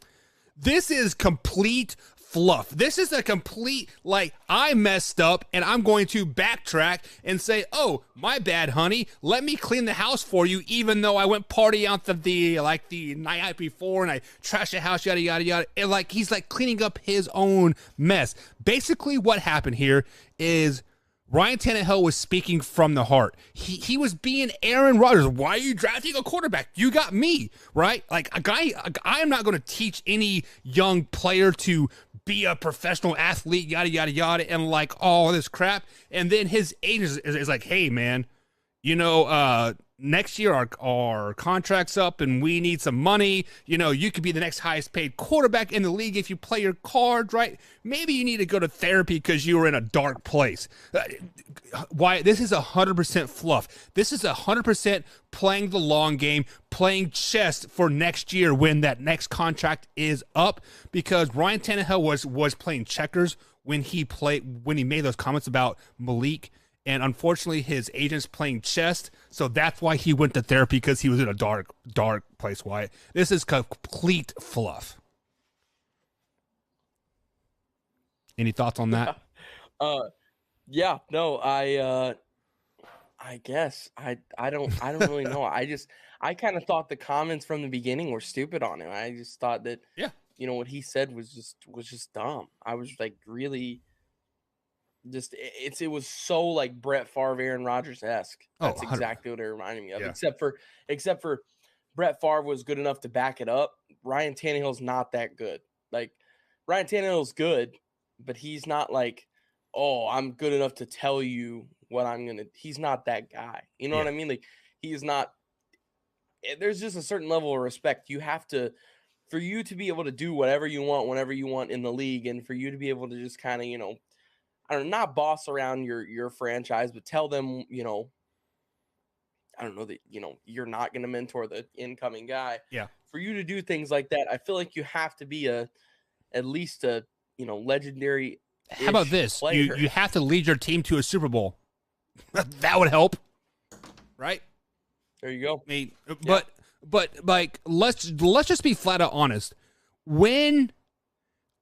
This is complete fluff. This is a complete, like, I messed up and I'm going to backtrack and say, oh, my bad, honey. Let me clean the house for you, even though I went party out the night before and I trashed the house, yada, yada, yada. And he's cleaning up his own mess. Basically what happened here is Ryan Tannehill was speaking from the heart. He was being Aaron Rodgers. Why are you drafting a quarterback? You got me, right? Like I am not going to teach any young player to be a professional athlete, yada, yada, yada, and like all this crap. And then his agent is like, hey, man, next year our contract's up and we need some money. You could be the next highest paid quarterback in the league if you play your cards right. Maybe you need to go to therapy because you were in a dark place. Why? This is 100% fluff. This is 100% playing the long game, playing chess for next year when that next contract is up. Because Ryan Tannehill was playing checkers when he made those comments about Malik. And unfortunately, his agent's playing chess, so that's why he went to therapy, because he was in a dark place, Wyatt. This is complete fluff. Any thoughts on that? Yeah, no, I guess I don't really know. I kind of thought the comments from the beginning were stupid on him. I just thought that what he said was just dumb. I was like really. It was so like Brett Favre, Aaron Rodgers-esque. That's exactly what it reminded me of. Yeah. Except for Brett Favre was good enough to back it up. Ryan Tannehill's not that good. Like Ryan Tannehill's good, but he's not like, oh, I'm good enough to tell you what I'm gonna. He's not that guy. You know what I mean? Like he's not. There's just a certain level of respect you have to, for you to be able to do whatever you want, whenever you want in the league, and for you to be able to just kind of I don't know, not boss around your franchise, but tell them, I don't know that, you're not going to mentor the incoming guy. Yeah. For you to do things like that, I feel like you have to be at least a, legendary. How about this? You have to lead your team to a Super Bowl. That would help. Right? There you go. I mean, but like, let's just be flat out honest.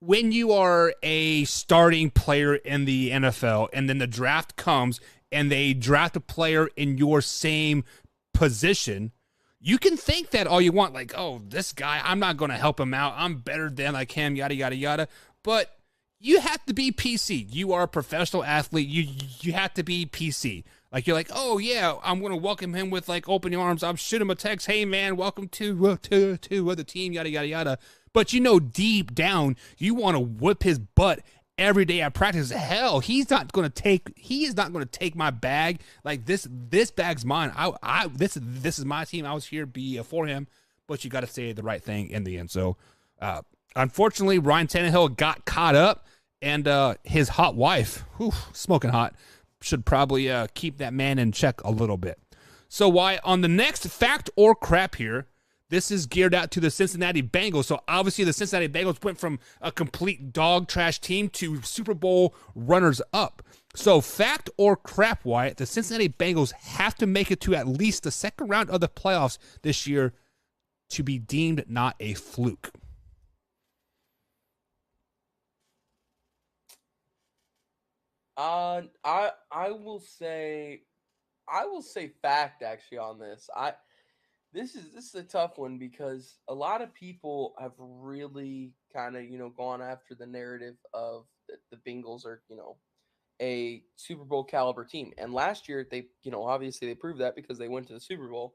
When you are a starting player in the NFL and then the draft comes and they draft a player in your same position, you can think that all you want, like, oh, this guy, I'm not going to help him out. I'm better than like him, yada, yada, yada. But you have to be PC. You are a professional athlete. You have to be PC. Like, you're like, oh, yeah, I'm going to welcome him with, like, open arms. I'm shoot him a text. Hey, man, welcome to the team, yada, yada, yada. But deep down, you want to whip his butt every day at practice. Hell, he is not going to take my bag. Like this bag's mine. This is my team. I was here for him, but you got to say the right thing in the end. So, unfortunately, Ryan Tannehill got caught up, and his hot wife, smoking hot, should probably keep that man in check a little bit. So, why on the next fact or crap here? This is geared out to the Cincinnati Bengals. So obviously the Cincinnati Bengals went from a complete dog trash team to Super Bowl runners-up. So fact or crap, Wyatt, the Cincinnati Bengals have to make it to at least the second round of the playoffs this year to be deemed not a fluke. I will say fact actually on this. This is a tough one because a lot of people have really kind of, gone after the narrative of the Bengals are, a Super Bowl caliber team. And last year they, obviously they proved that because they went to the Super Bowl.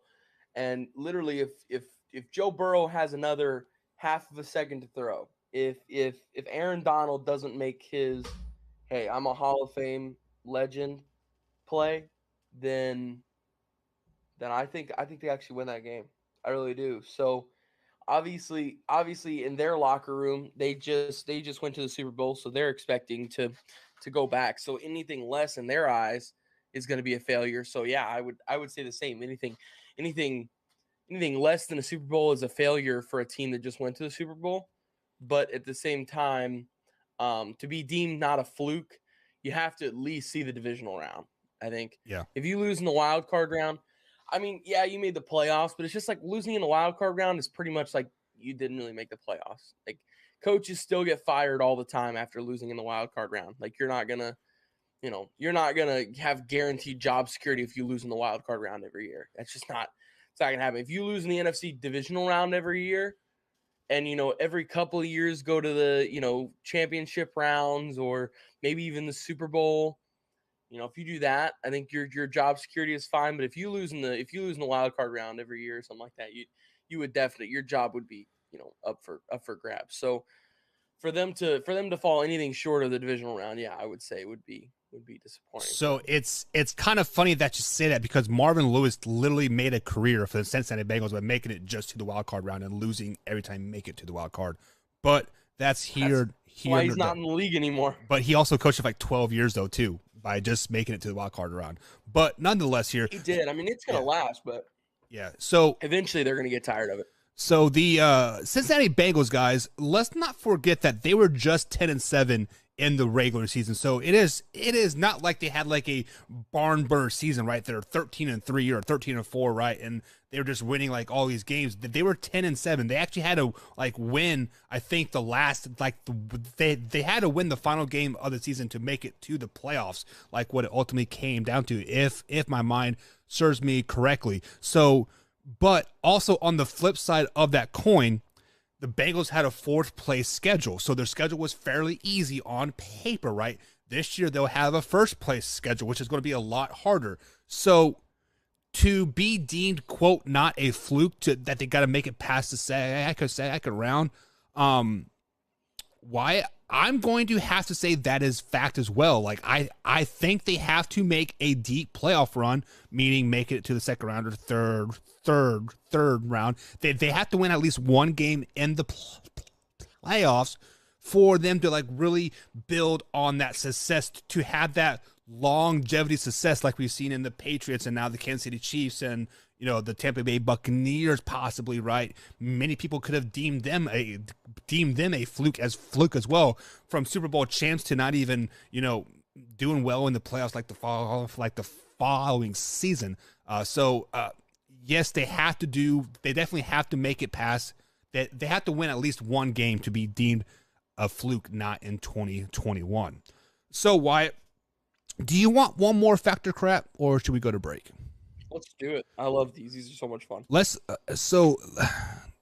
And literally if Joe Burrow has another half of a second to throw, if Aaron Donald doesn't make his, hey, I'm a Hall of Fame legend play, then I think they actually win that game. I really do. So obviously in their locker room, they just went to the Super Bowl, so they're expecting to go back. So anything less in their eyes is going to be a failure. So yeah, I would say the same. Anything less than a Super Bowl is a failure for a team that just went to the Super Bowl. But at the same time, to be deemed not a fluke, you have to at least see the divisional round. I think. Yeah. If you lose in the wild card round, I mean, yeah, you made the playoffs, but it's just like losing in the wild card round is pretty much like you didn't really make the playoffs. Like coaches still get fired all the time after losing in the wild card round. Like you're not gonna have guaranteed job security if you lose in the wild card round every year. That's just not. It's not gonna happen. If you lose in the NFC divisional round every year, and every couple of years go to the championship rounds or maybe even the Super Bowl, You know, if you do that, I think your job security is fine. But if you lose in the wild card round every year or something like that, you would definitely, your job would be, you know, up for grabs. So for them to fall anything short of the divisional round, yeah, I would say would be disappointing. So it's kind of funny that you say that, because Marvin Lewis literally made a career for the Cincinnati Bengals by making it just to the wild card round and losing every time you make it to the wild card. But that's why he's not in the league anymore. But he also coached for like 12 years though too, by just making it to the wild card round. But nonetheless, here he did. I mean, it's gonna last, but yeah. So eventually they're gonna get tired of it. So the Cincinnati Bengals, guys, let's not forget that they were just 10-7 in the regular season. So it is not like they had like a barn burner season, right? They're 13-3 or 13-4, right? And they were just winning like all these games. They were 10-7. They actually had to like win, I think, they had to win the final game of the season to make it to the playoffs, like what it ultimately came down to, if my mind serves me correctly. So, but also on the flip side of that coin, the Bengals had a 4th place schedule. So their schedule was fairly easy on paper, right? This year they'll have a 1st place schedule, which is going to be a lot harder. So to be deemed, quote, not a fluke, that they got to make it past the second round, why I'm going to have to say that is fact as well. Like I think they have to make a deep playoff run, meaning make it to the second round or third round. They have to win at least one game in the playoffs for them to like really build on that success, to have that longevity success like we've seen in the Patriots and now the Kansas City Chiefs and, you know, the Tampa Bay Buccaneers possibly, right? Many people could have deemed them a fluke as well, from Super Bowl champs to not even, you know, doing well in the playoffs like the following season. Yes, they definitely have to make it past that. They have to win at least one game to be deemed a fluke, not in 2021. So Wyatt, do you want one more factor crap, or should we go to break? Let's do it. I love these. These are so much fun.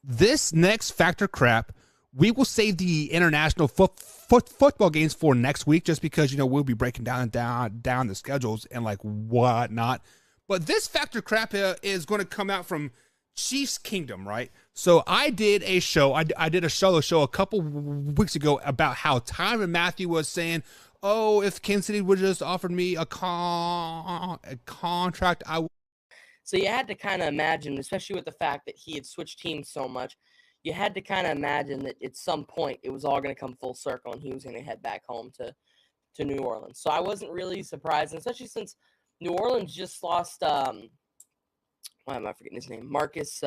This next factor crap, we will save the international football games for next week, just because, you know, we'll be breaking down the schedules and like whatnot. But this factor crap is going to come out from Chiefs Kingdom, right? So I did a show. I did a solo show a couple weeks ago about how Tyrann Mathieu was saying, oh, if Kansas City would just offered me a contract, I would. So you had to kind of imagine, especially with the fact that he had switched teams so much, you had to kind of imagine that at some point it was all going to come full circle and he was going to head back home to New Orleans. So I wasn't really surprised, especially since New Orleans just lost, why am I forgetting his name? Marcus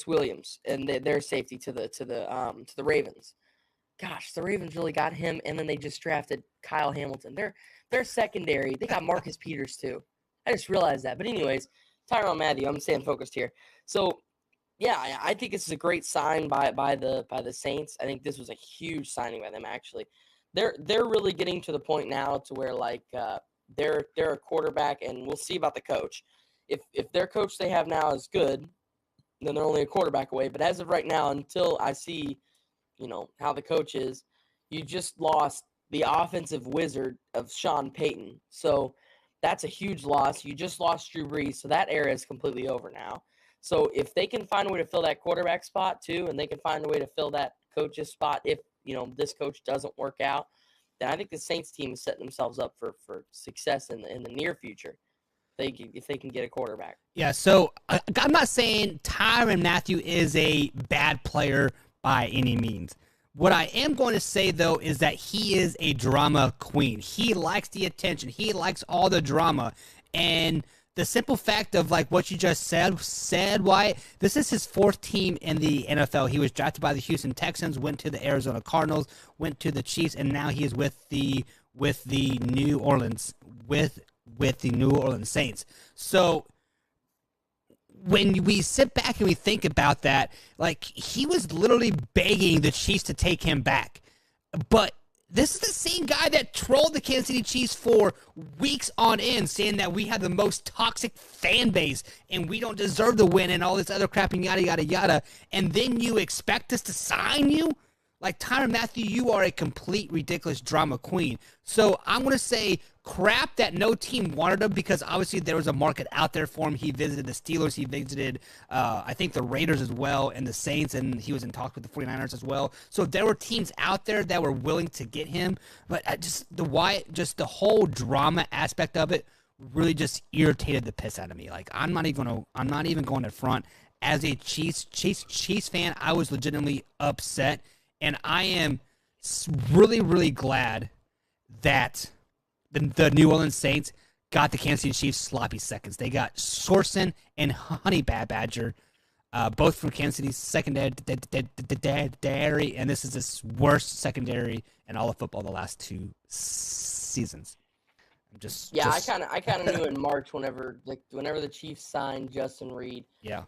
Williams, and their safety to the Ravens. Gosh, the Ravens really got him, and then they just drafted Kyle Hamilton. Their secondary, they got Marcus Peters too. I just realized that. But anyways, Tyrann Mathieu, I'm staying focused here. So yeah, I think this is a great sign by the Saints. I think this was a huge signing by them. Actually, they're really getting to the point now to where like they're a quarterback, and we'll see about the coach. If their coach they have now is good, then they're only a quarterback away. But as of right now, until I see, you know, how the coach is, you just lost the offensive wizard of Sean Payton. So that's a huge loss. You just lost Drew Brees, so that era is completely over now. So if they can find a way to fill that quarterback spot too, and they can find a way to fill that coach's spot, if, you know, this coach doesn't work out, then I think the Saints team is setting themselves up for success in the near future. If they can get a quarterback. Yeah, so I'm not saying Tyrann Mathieu is a bad player by any means. What I am going to say, though, is that he is a drama queen. He likes the attention. He likes all the drama. And the simple fact of, like, what you just said, Wyatt, this is his 4th team in the NFL. He was drafted by the Houston Texans, went to the Arizona Cardinals, went to the Chiefs, and now he is with the New Orleans Saints. So when we sit back and we think about that, like, he was literally begging the Chiefs to take him back. But this is the same guy that trolled the Kansas City Chiefs for weeks on end, saying that we have the most toxic fan base and we don't deserve the win and all this other crap and yada, yada, yada. And then you expect us to sign you? Like, Tyrann Mathieu, you are a complete ridiculous drama queen. So I'm going to say crap that no team wanted him because obviously there was a market out there for him. He visited the Steelers. He visited, I think, the Raiders as well and the Saints, and he was in talks with the 49ers as well. So there were teams out there that were willing to get him, but just the whole drama aspect of it really just irritated the piss out of me. Like, I'm not even going to front. As a Chiefs fan, I was legitimately upset, and I am really, really glad that the New Orleans Saints got the Kansas City Chiefs sloppy seconds. They got Sorensen and Honey Badger, both from Kansas City's secondary, and this is the worst secondary in all of football the last 2 seasons. I kind of knew in March whenever the Chiefs signed Justin Reed. Yeah.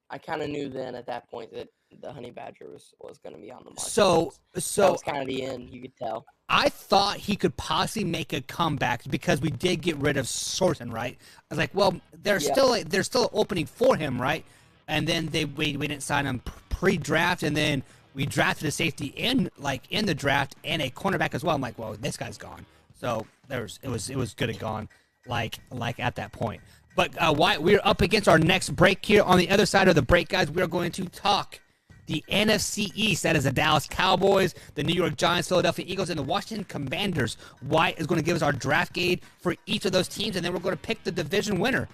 I kind of knew then at that point that the Honey Badger was going to be on the market. So that was kind of the end. You could tell. I thought he could possibly make a comeback because we did get rid of Sorensen, right? I was like, well, there's still an opening for him, right? And then we didn't sign him pre-draft, and then we drafted a safety in the draft and a cornerback as well. I'm like, well, this guy's gone. So it was good and gone, like at that point. But we're up against our next break here. On the other side of the break, guys, we are going to talk the NFC East. That is the Dallas Cowboys, the New York Giants, Philadelphia Eagles, and the Washington Commanders. Wyatt is going to give us our draft grade for each of those teams, and then we're going to pick the division winner.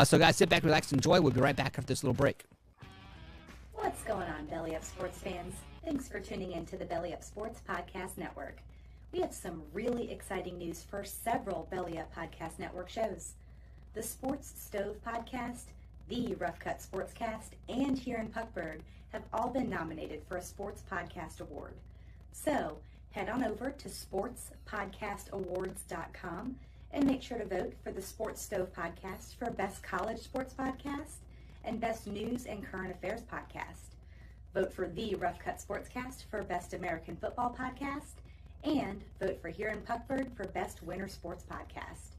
So, guys, sit back, relax, enjoy. We'll be right back after this little break. What's going on, Belly Up sports fans? Thanks for tuning in to the Belly Up Sports Podcast Network. We have some really exciting news for several Belly Up Podcast Network shows. The Sports Stove Podcast, the Rough Cut Sportscast, and Here in Puckburg have all been nominated for a Sports Podcast Award. So, head on over to sportspodcastawards.com and make sure to vote for the Sports Stove Podcast for Best College Sports Podcast and Best News and Current Affairs Podcast. Vote for the Rough Cut Sportscast for Best American Football Podcast, and vote for Here in Puckburg for Best Winter Sports Podcast.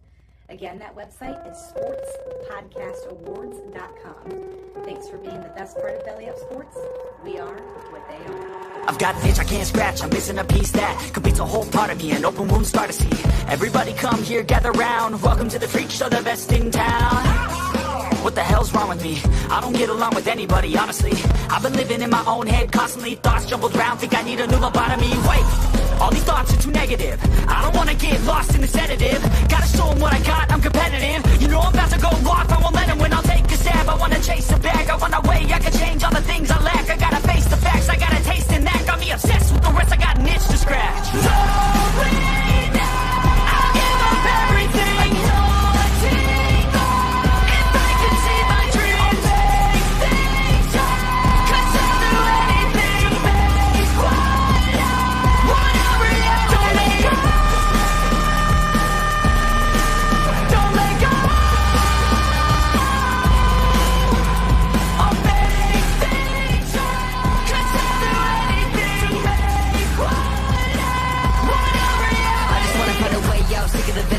Again, that website is sportspodcastawards.com. Thanks for being the best part of Belly Up Sports. We are what they are. I've got an itch I can't scratch, I'm missing a piece that completes a whole part of me, an open wound scar to see. Everybody come here, gather round, welcome to the freak show, the best in town. What the hell's wrong with me? I don't get along with anybody, honestly. I've been living in my own head constantly, thoughts jumbled around, think I need a new lobotomy. Wait, all these thoughts are too negative. I don't wanna get lost in the sedative. Gotta show them what I got, I'm competitive. You know I'm about to go off, I won't let them win, I'll take a stab. I wanna chase a bag, I wanna weigh, I can change all the things I lack. I gotta face the facts, I got a taste in that. Got me obsessed with the rest, I got an itch to scratch. Right now, I'll give up everything.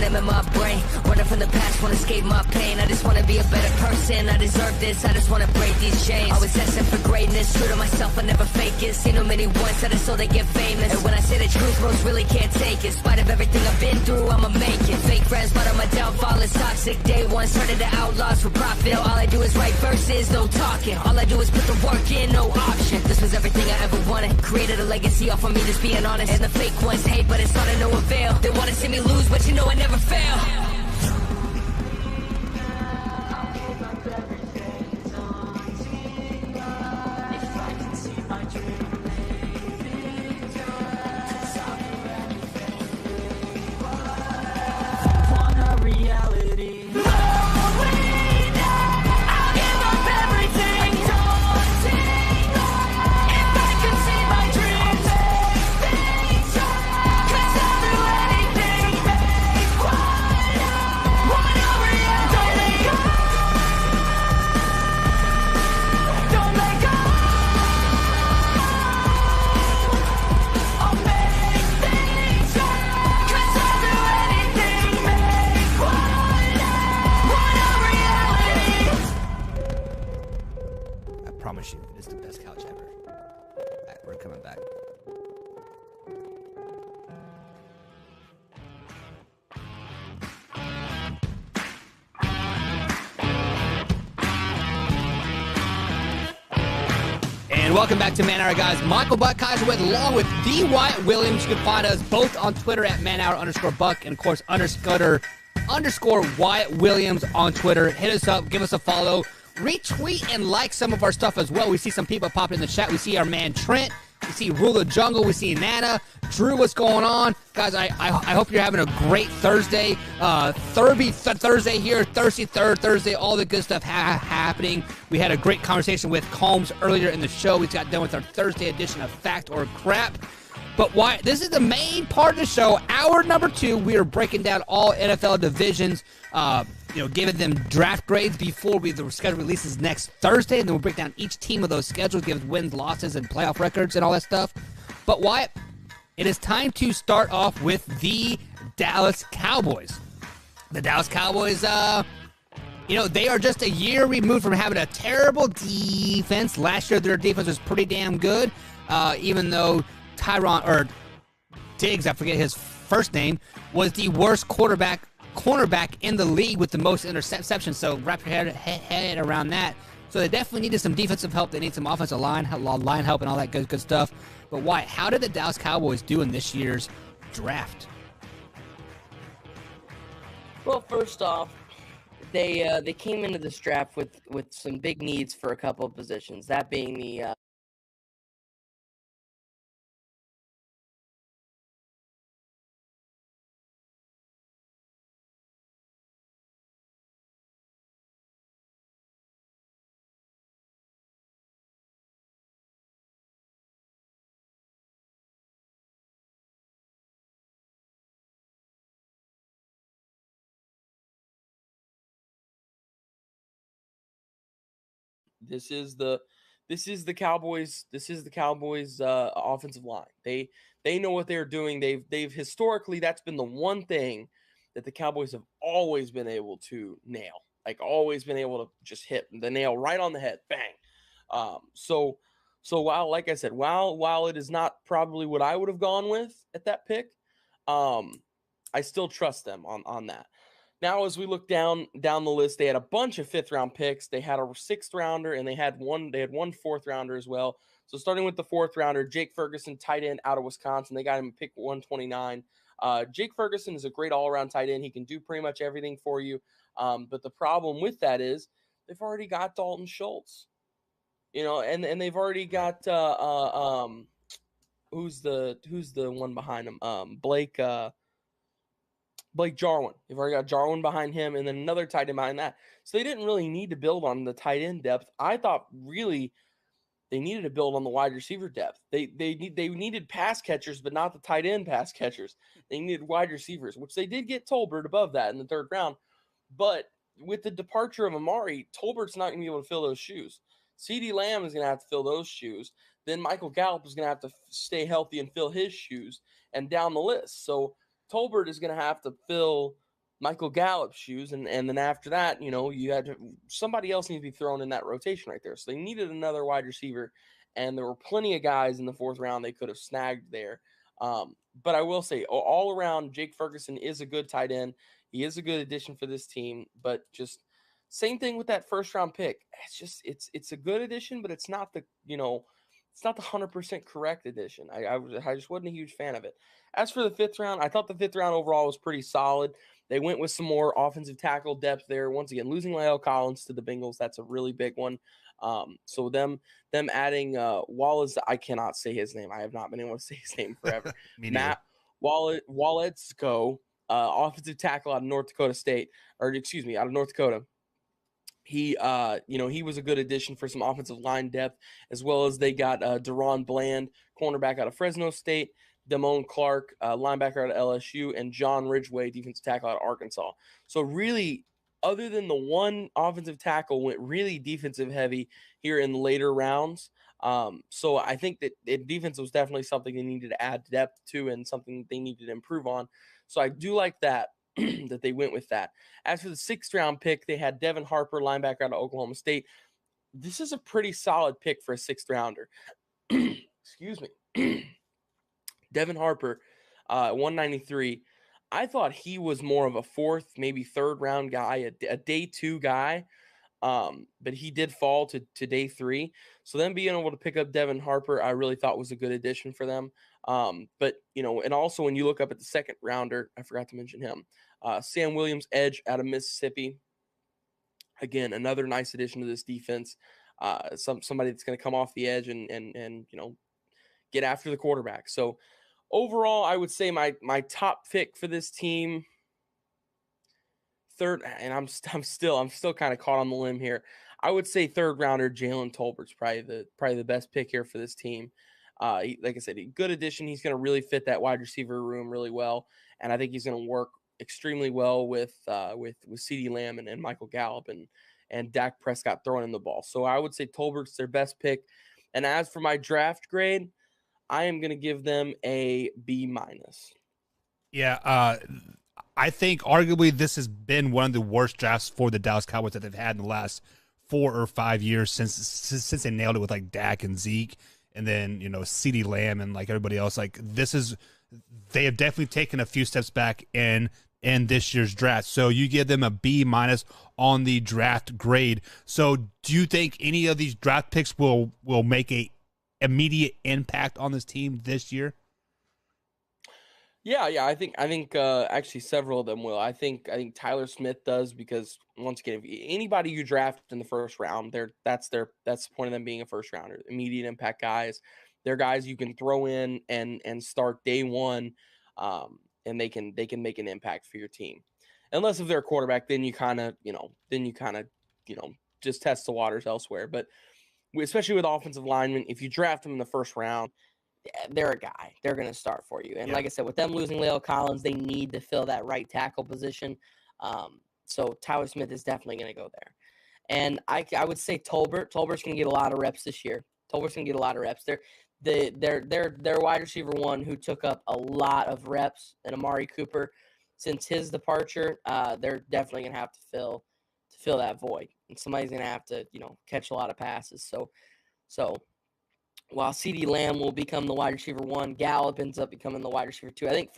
In my brain, running from the past, wanna escape my pain. I just wanna be a better person, I deserve this, I just wanna break these chains. Always asking for greatness, true to myself, I never fake it. Seen too many once that I so they get famous. And when I say the truth, most really can't take it. In spite of everything I've been through, I'ma make it. Fake friends, but on my downfall is toxic. Day one, started to outlaws for profit. Now all I do is write verses, no talking. All I do is put the work in, no option. This was everything I ever wanted. Created a legacy off of me, just being honest. And the fake ones hate, but it's not of no avail. They wanna see me lose, but you know I never fail. welcome back to Man Hour, guys. Michael Buck Kaiser with, along with D. Wyatt Williams. You can find us both on Twitter at manhour_Buck and, of course, _ Wyatt Williams on Twitter. Hit us up, give us a follow, retweet and like some of our stuff as well. We see some people pop in the chat. We see our man Trent. We see Rule of Jungle. We see Nana. Drew, what's going on? Guys, I hope you're having a great Thursday. Thursday here, Thursday, all the good stuff happening. We had a great conversation with Combs earlier in the show. We got done with our Thursday edition of Fact or Crap. But why? This is the main part of the show. Hour number 2, we are breaking down all NFL divisions, giving them draft grades before the schedule releases next Thursday, and then we'll break down each team of those schedules, give wins, losses, and playoff records and all that stuff. But Wyatt, it is time to start off with the Dallas Cowboys. The Dallas Cowboys, they are just a year removed from having a terrible defense. Last year, their defense was pretty damn good, even though Diggs, I forget his first name, was the worst cornerback in the league with the most interceptions. So wrap your head around that. So they definitely needed some defensive help. They need some offensive line help and all that good stuff. But why? How did the Dallas Cowboys do in this year's draft? Well, first off, they came into this draft with some big needs for a couple of positions. That being the This is the Cowboys. This is the Cowboys offensive line. They know what they're doing. They've historically, that's been the one thing that the Cowboys have always been able to nail. Like, always been able to just hit the nail right on the head. Bang. So while, like I said, while it is not probably what I would have gone with at that pick, I still trust them on that. Now, as we look down the list, they had a bunch of 5th-round picks. They had a 6th rounder, and they had one 4th rounder as well. So starting with the 4th rounder, Jake Ferguson, tight end out of Wisconsin. They got him pick 129. Jake Ferguson is a great all-around tight end. He can do pretty much everything for you. But the problem with that is they've already got Dalton Schultz. And they've already got who's the one behind him? Blake Jarwin. They've already got Jarwin behind him, and then another tight end behind that. So they didn't really need to build on the tight end depth. I thought really they needed to build on the wide receiver depth. They needed pass catchers, but not the tight end pass catchers. They needed wide receivers, which they did get Tolbert above that in the 3rd round. But with the departure of Amari, Tolbert's not going to be able to fill those shoes. CeeDee Lamb is going to have to fill those shoes. Then Michael Gallup is going to have to stay healthy and fill his shoes, and down the list. So Tolbert is going to have to fill Michael Gallup's shoes, and then after that, you had somebody else needs to be thrown in that rotation right there. So they needed another wide receiver, and there were plenty of guys in the 4th round they could have snagged there. But I will say, all around, Jake Ferguson is a good tight end. He is a good addition for this team, but just same thing with that 1st-round pick. It's a good addition, but it's not the it's not the 100% correct addition. I just wasn't a huge fan of it. As for the 5th round, I thought the 5th round overall was pretty solid. They went with some more offensive tackle depth there. Once again, losing La'el Collins to the Bengals, that's a really big one. So them adding Wallace, I cannot say his name. I have not been able to say his name forever. Matt Wallatzko, offensive tackle out of North Dakota State, out of North Dakota. He was a good addition for some offensive line depth, as well as they got Deron Bland, cornerback out of Fresno State, Damone Clark, linebacker out of LSU, and John Ridgway, defensive tackle out of Arkansas. So really, other than the one offensive tackle, went really defensive heavy here in the later rounds. So I think that defense was definitely something they needed to add depth to and something they needed to improve on. So I do like that. That they went with that. As for the 6th round pick, they had Devin Harper, linebacker out of Oklahoma State. This is a pretty solid pick for a 6th rounder. Excuse me. Devin Harper, 193. I thought he was more of a 4th, maybe 3rd round guy, a day 2 guy. But he did fall to day 3. So then being able to pick up Devin Harper, I really thought was a good addition for them. But, and also when you look up at the second rounder, I forgot to mention him, Sam Williams, edge out of Mississippi. Again, another nice addition to this defense. Somebody that's going to come off the edge and get after the quarterback. So overall, I would say my top pick for this team, third, and I'm still kind of caught on the limb here. I would say third rounder Jalen Tolbert's probably the best pick here for this team. Like I said, a good addition. He's going to really fit that wide receiver room really well, and I think he's going to work extremely well with CeeDee Lamb and Michael Gallup and Dak Prescott throwing in the ball. So I would say Tolbert's their best pick. And as for my draft grade, I am going to give them a B-. Yeah, I think arguably this has been one of the worst drafts for the Dallas Cowboys that they've had in the last 4 or 5 years since they nailed it with like Dak and Zeke, and then CeeDee Lamb and like everybody else. Like they have definitely taken a few steps back in this year's draft. So you give them a B- on the draft grade. So do you think any of these draft picks will make a immediate impact on this team this year? Yeah, I think actually several of them will. I think Tyler Smith does, because once again, if anybody you draft in the first round, that's the point of them being a first rounder. Immediate impact guys. They're guys you can throw in and start day one, and they can make an impact for your team. Unless if they're a quarterback, then you kind of just test the waters elsewhere. But especially with offensive linemen, if you draft them in the first round, they're a guy. They're going to start for you. And like I said, with them losing La'el Collins, they need to fill that right tackle position. So Tyler Smith is definitely going to go there. And I would say Tolbert's going to get a lot of reps this year. Tolbert's going to get a lot of reps. Their wide receiver one who took up a lot of reps, and Amari Cooper, since his departure, they're definitely going to have to fill that void. And somebody's going to have to, catch a lot of passes. So while CeeDee Lamb will become the wide receiver 1, Gallup ends up becoming the wide receiver 2. I think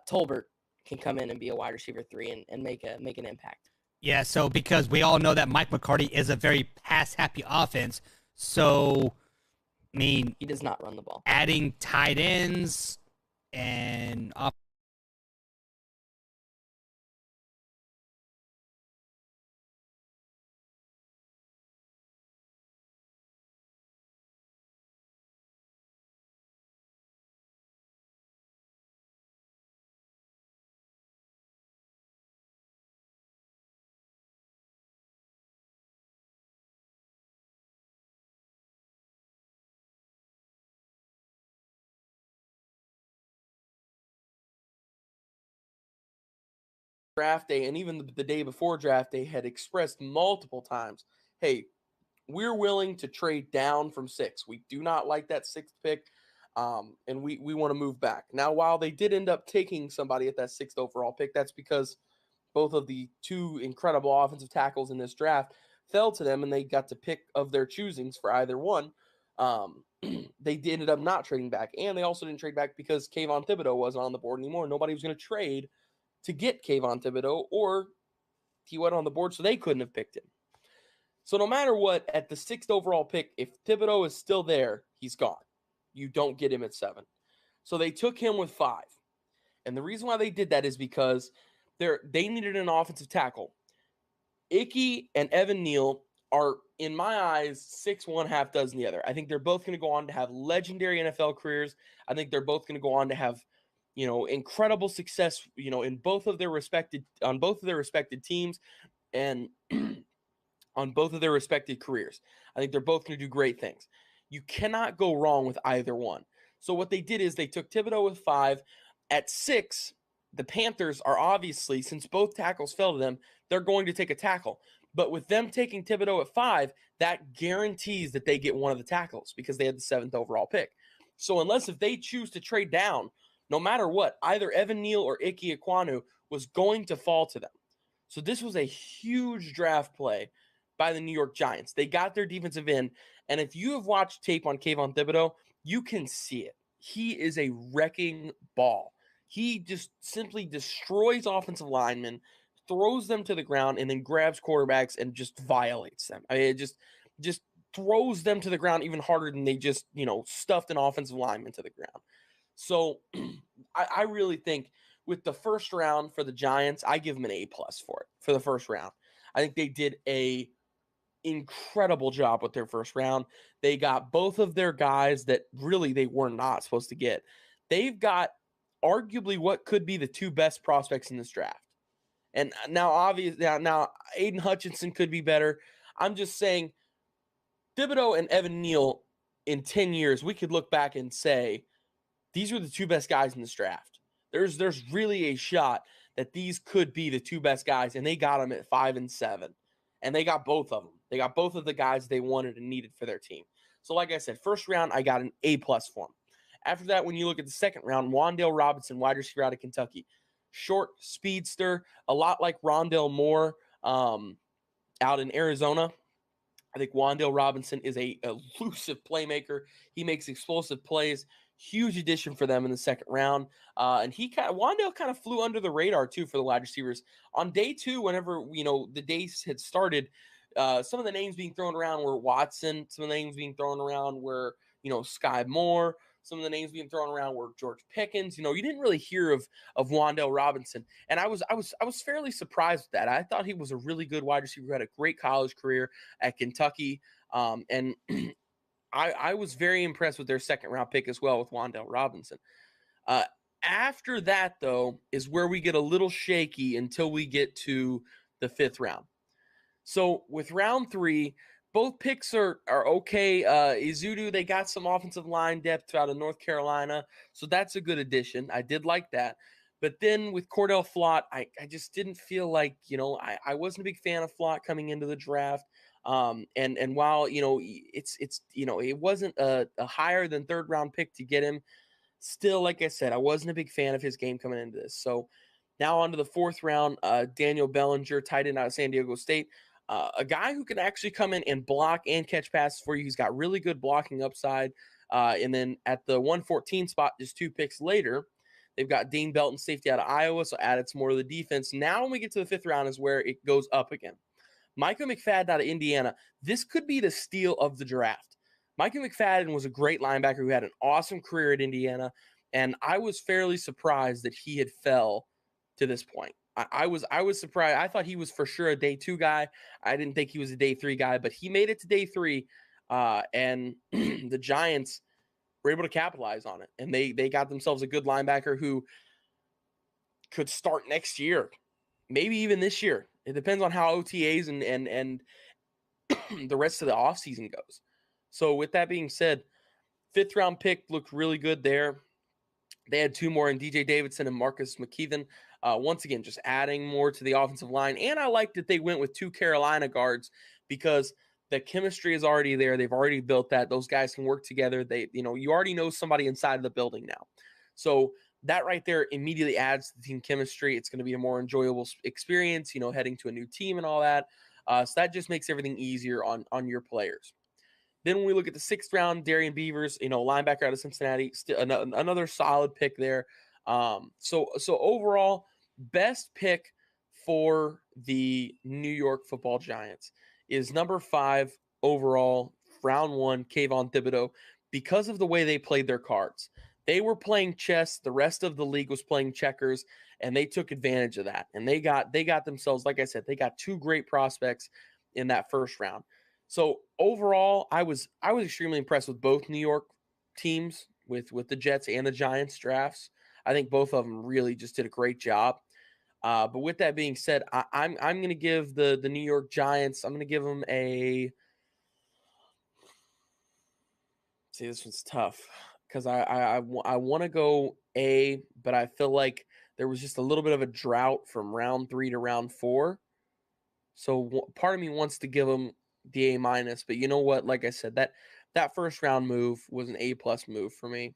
Tolbert can come in and be a wide receiver 3 and make an impact. Yeah, so because we all know that Mike McCarthy is a very pass-happy offense, so, I mean... He does not run the ball. Adding tight ends and... draft day and even the day before draft day had expressed multiple times, hey, we're willing to trade down from 6. We do not like that 6th pick, and we want to move back. Now, while they did end up taking somebody at that 6th overall pick, that's because both of the 2 incredible offensive tackles in this draft fell to them, and they got to pick of their choosings for either one. They ended up not trading back, and they also didn't trade back because Kayvon Thibodeau wasn't on the board anymore. Nobody was going to trade to get Kayvon Thibodeau, or he went on the board, so they couldn't have picked him. So no matter what, at the 6th overall pick, if Thibodeau is still there, he's gone. You don't get him at 7. So they took him with 5. And the reason why they did that is because they needed an offensive tackle. Ickey and Evan Neal are, in my eyes, 6-1, half dozen the other. I think they're both going to go on to have legendary NFL careers. I think they're both going to go on to have incredible success, in both of their respected teams and on both of their respected careers. I think they're both going to do great things. You cannot go wrong with either one. So what they did is they took Thibodeau with 5. At 6, the Panthers are obviously, since both tackles fell to them, they're going to take a tackle. But with them taking Thibodeau at 5, that guarantees that they get one of the tackles because they had the 7th overall pick. So unless if they choose to trade down, no matter what, either Evan Neal or Ike Ekwonu was going to fall to them. So this was a huge draft play by the New York Giants. They got their defensive end, and if you have watched tape on Kayvon Thibodeau, you can see it. He is a wrecking ball. He just simply destroys offensive linemen, throws them to the ground and then grabs quarterbacks and just violates them. I mean, it just throws them to the ground even harder than they just, stuffed an offensive lineman to the ground. So I really think with the first round for the Giants, I give them an A+ for it for the first round. I think they did a incredible job with their first round. They got both of their guys that really they were not supposed to get. They've got arguably what could be the two best prospects in this draft. And now obviously now Aiden Hutchinson could be better. I'm just saying Thibodeau and Evan Neal in 10 years, we could look back and say, these were the two best guys in this draft. There's really a shot that these could be the two best guys, and they got them at 5 and 7. And they got both of them. They got both of the guys they wanted and needed for their team. So like I said, first round, I got an A+ for them. After that, when you look at the second round, Wan'Dale Robinson, wide receiver out of Kentucky. Short speedster, a lot like Rondale Moore out in Arizona. I think Wan'Dale Robinson is a elusive playmaker. He makes explosive plays. Huge addition for them in the second round. And Wan'Dale kind of flew under the radar too for the wide receivers. On day 2, whenever, the days had started, some of the names being thrown around were Watson. Some of the names being thrown around were, Sky Moore. Some of the names being thrown around were George Pickens. You didn't really hear of Wan'Dale Robinson. And I was fairly surprised with that. I thought he was a really good wide receiver who had a great college career at Kentucky. And I was very impressed with their second round pick as well with Wan'Dale Robinson. After that, though, is where we get a little shaky until we get to the 5th round. So with round 3, both picks are okay. Izudu, they got some offensive line depth out of North Carolina, so that's a good addition. I did like that. But then with Cordell Flott, I just didn't feel like, I wasn't a big fan of Flott coming into the draft. And while, it wasn't a higher than 3rd round pick to get him, still, like I said, I wasn't a big fan of his game coming into this. So now on to the 4th round, Daniel Bellinger, tight end out of San Diego State. A guy who can actually come in and block and catch passes for you. He's got really good blocking upside. And then at the 114 spot, just 2 picks later, they've got Dean Belton, safety out of Iowa, so added some more to the defense. Now when we get to the 5th round is where it goes up again. Micah McFadden out of Indiana. This could be the steal of the draft. Micah McFadden was a great linebacker who had an awesome career at Indiana, and I was fairly surprised that he had fell to this point. I was surprised. I thought he was for sure a day 2 guy. I didn't think he was a day 3 guy, but he made it to day 3, and the Giants were able to capitalize on it, and they got themselves a good linebacker who could start next year, maybe even this year. It depends on how OTAs and the rest of the offseason goes. So with that being said, 5th round pick looked really good there. They had 2 more in DJ Davidson and Marcus McKeithen. Once again, just adding more to the offensive line. And I like that they went with 2 Carolina guards because the chemistry is already there. They've already built that. Those guys can work together. You already know somebody inside of the building now. So that right there immediately adds to the team chemistry. It's going to be a more enjoyable experience, heading to a new team and all that. So that just makes everything easier on your players. Then when we look at the 6th round, Darian Beavers, linebacker out of Cincinnati, still another solid pick there. So overall, best pick for the New York Football Giants is number 5 overall, round 1, Kayvon Thibodeau, because of the way they played their cards. They were playing chess. The rest of the league was playing checkers, and they took advantage of that. And they got themselves, like I said, they got 2 great prospects in that first round. So overall, I was extremely impressed with both New York teams, with the Jets and the Giants drafts. I think both of them really just did a great job. But with that being said, I'm going to give the New York Giants, I'm going to give them a – see, this one's tough because I want to go A, but I feel like there was just a little bit of a drought from round 3 to round 4. So part of me wants to give them the A-, but you know what? Like I said, that first round move was an A+ move for me.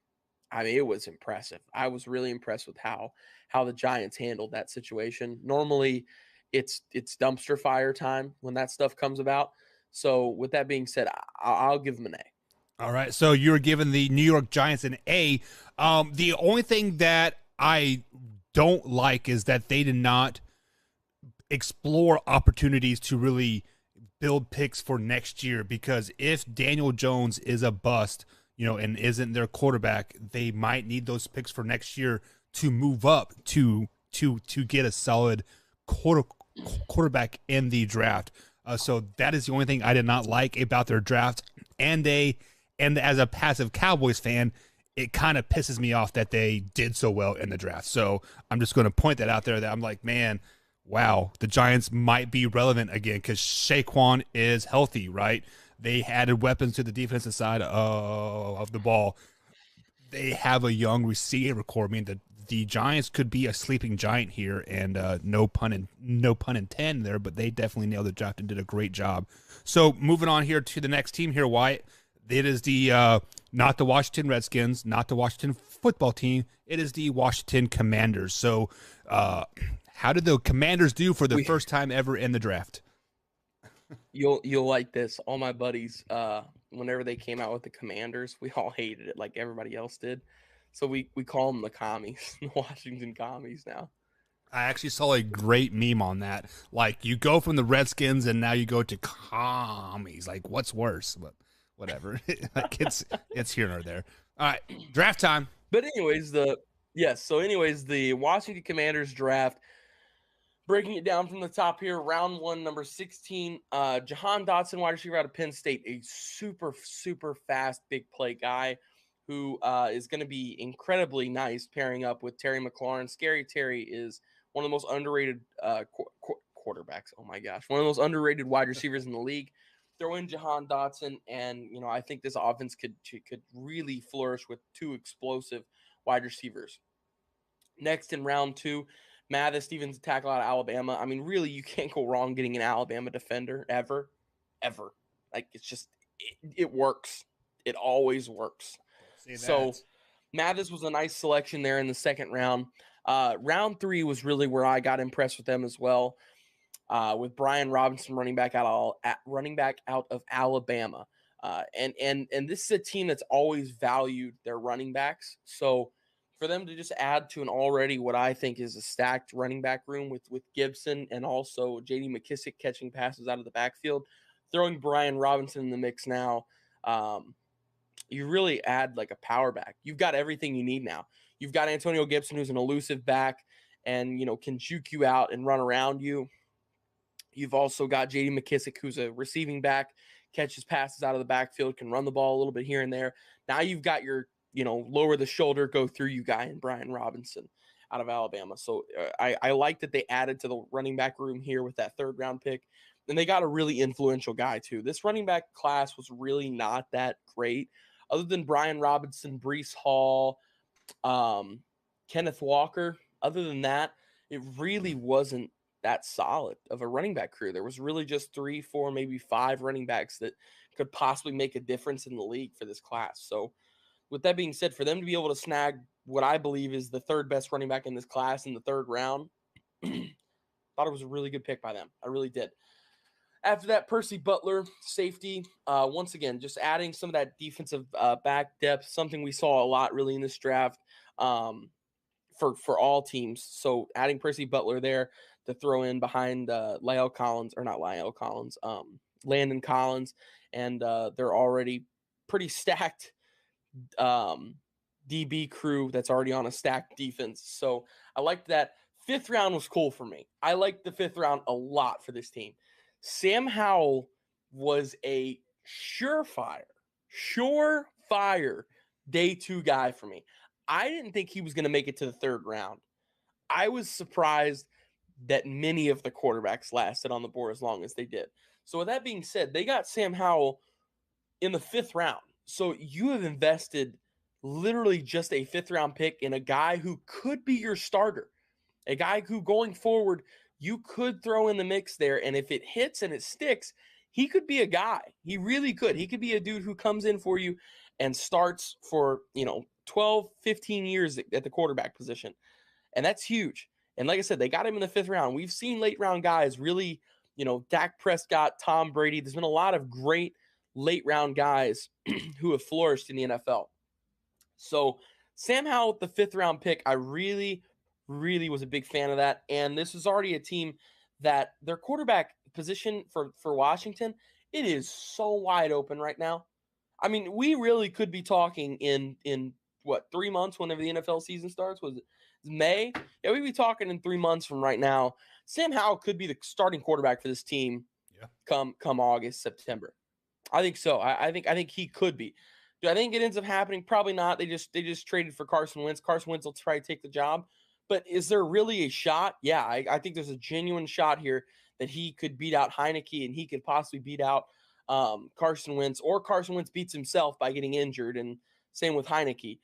I mean, it was impressive. I was really impressed with how the Giants handled that situation. Normally, it's dumpster fire time when that stuff comes about. So with that being said, I'll give them an A. All right. So you're giving the New York Giants an A. The only thing that I don't like is that they did not explore opportunities to really build picks for next year, because if Daniel Jones is a bust, and isn't their quarterback, they might need those picks for next year to move up to get a solid quarterback in the draft. So that is the only thing I did not like about their draft. And as a passive Cowboys fan, it kind of pisses me off that they did so well in the draft. So I'm just going to point that out there, that I'm like, man, wow, the Giants might be relevant again because Saquon is healthy, right? They added weapons to the defensive side of the ball. They have a young receiver core. I mean, the Giants could be a sleeping giant here, and no pun intended there, but they definitely nailed the draft and did a great job. So moving on here to the next team here, Wyatt. It is the not the Washington Redskins, not the Washington football team. It is the Washington Commanders. So how did the Commanders do for the first time ever in the draft? You'll like this. All my buddies, whenever they came out with the Commanders, we all hated it like everybody else did. So we call them the commies, the Washington commies now. I actually saw a great meme on that. Like, you go from the Redskins and now you go to commies. Like, what's worse? But whatever. Like, it's here nor there. All right, draft time. But anyways, the Washington Commanders draft. Breaking it down from the top here, round 1, number 16, Jahan Dotson, wide receiver out of Penn State, a super, super fast big play guy who is going to be incredibly nice pairing up with Terry McLaurin. Scary Terry is one of the most underrated quarterbacks. Oh, my gosh. One of the most underrated wide receivers in the league. Throw in Jahan Dotson, and, I think this offense could really flourish with 2 explosive wide receivers. Next, in round 2, Mathis Stevens, tackle out of Alabama. I mean, really, you can't go wrong getting an Alabama defender ever. Like, it's just, it works. It always works. So Mathis was a nice selection there in the second round. Round 3 was really where I got impressed with them as well, with Brian Robinson, running back out of Alabama. And this is a team that's always valued their running backs. So for them to just add to an already what I think is a stacked running back room with Gibson and also J.D. McKissick catching passes out of the backfield, throwing Brian Robinson in the mix now, you really add like a power back. You've got everything you need now. You've got Antonio Gibson, who's an elusive back and, can juke you out and run around you. You've also got J.D. McKissick, who's a receiving back, catches passes out of the backfield, can run the ball a little bit here and there. Now you've got your lower the shoulder, go through you guy and Brian Robinson out of Alabama. So I like that they added to the running back room here with that 3rd round pick. And they got a really influential guy too. This running back class was really not that great other than Brian Robinson, Breece Hall, Kenneth Walker. Other than that, it really wasn't that solid of a running back crew. There was really just 3, 4, maybe 5 running backs that could possibly make a difference in the league for this class. So with that being said, for them to be able to snag what I believe is the 3rd best running back in this class in the 3rd round, thought it was a really good pick by them. I really did. After that, Percy Butler, safety. Once again, just adding some of that defensive back depth, something we saw a lot really in this draft for all teams. So adding Percy Butler there to throw in behind Landon Collins. And they're already pretty stacked DB crew that's already on a stacked defense. So I liked that. 5th round was cool for me. I liked the 5th round a lot for this team. Sam Howell was a surefire day 2 guy for me. I didn't think he was going to make it to the 3rd round. I was surprised that many of the quarterbacks lasted on the board as long as they did. So with that being said, they got Sam Howell in the 5th round. So you have invested literally just a 5th round pick in a guy who could be your starter, a guy who going forward you could throw in the mix there. And if it hits and it sticks, he could be a guy. He really could. He could be a dude who comes in for you and starts for, 12, 15 years at the quarterback position. And that's huge. And like I said, they got him in the 5th round. We've seen late round guys really, Dak Prescott, Tom Brady. There's been a lot of great late round guys who have flourished in the NFL. So Sam Howell with the 5th round pick, I really was a big fan of that. And this is already a team that their quarterback position for Washington, it is so wide open right now. I mean, we really could be talking in what, 3 months whenever the NFL season starts? Was it May? Yeah, we'd be talking in 3 months from right now. Sam Howell could be the starting quarterback for this team come August, September. I think so. I think he could be. Do I think it ends up happening? Probably not. They just traded for Carson Wentz. Carson Wentz will try to take the job. But is there really a shot? Yeah, I think there's a genuine shot here that he could beat out Heineke and he could possibly beat out Carson Wentz, or Carson Wentz beats himself by getting injured, and same with Heineke.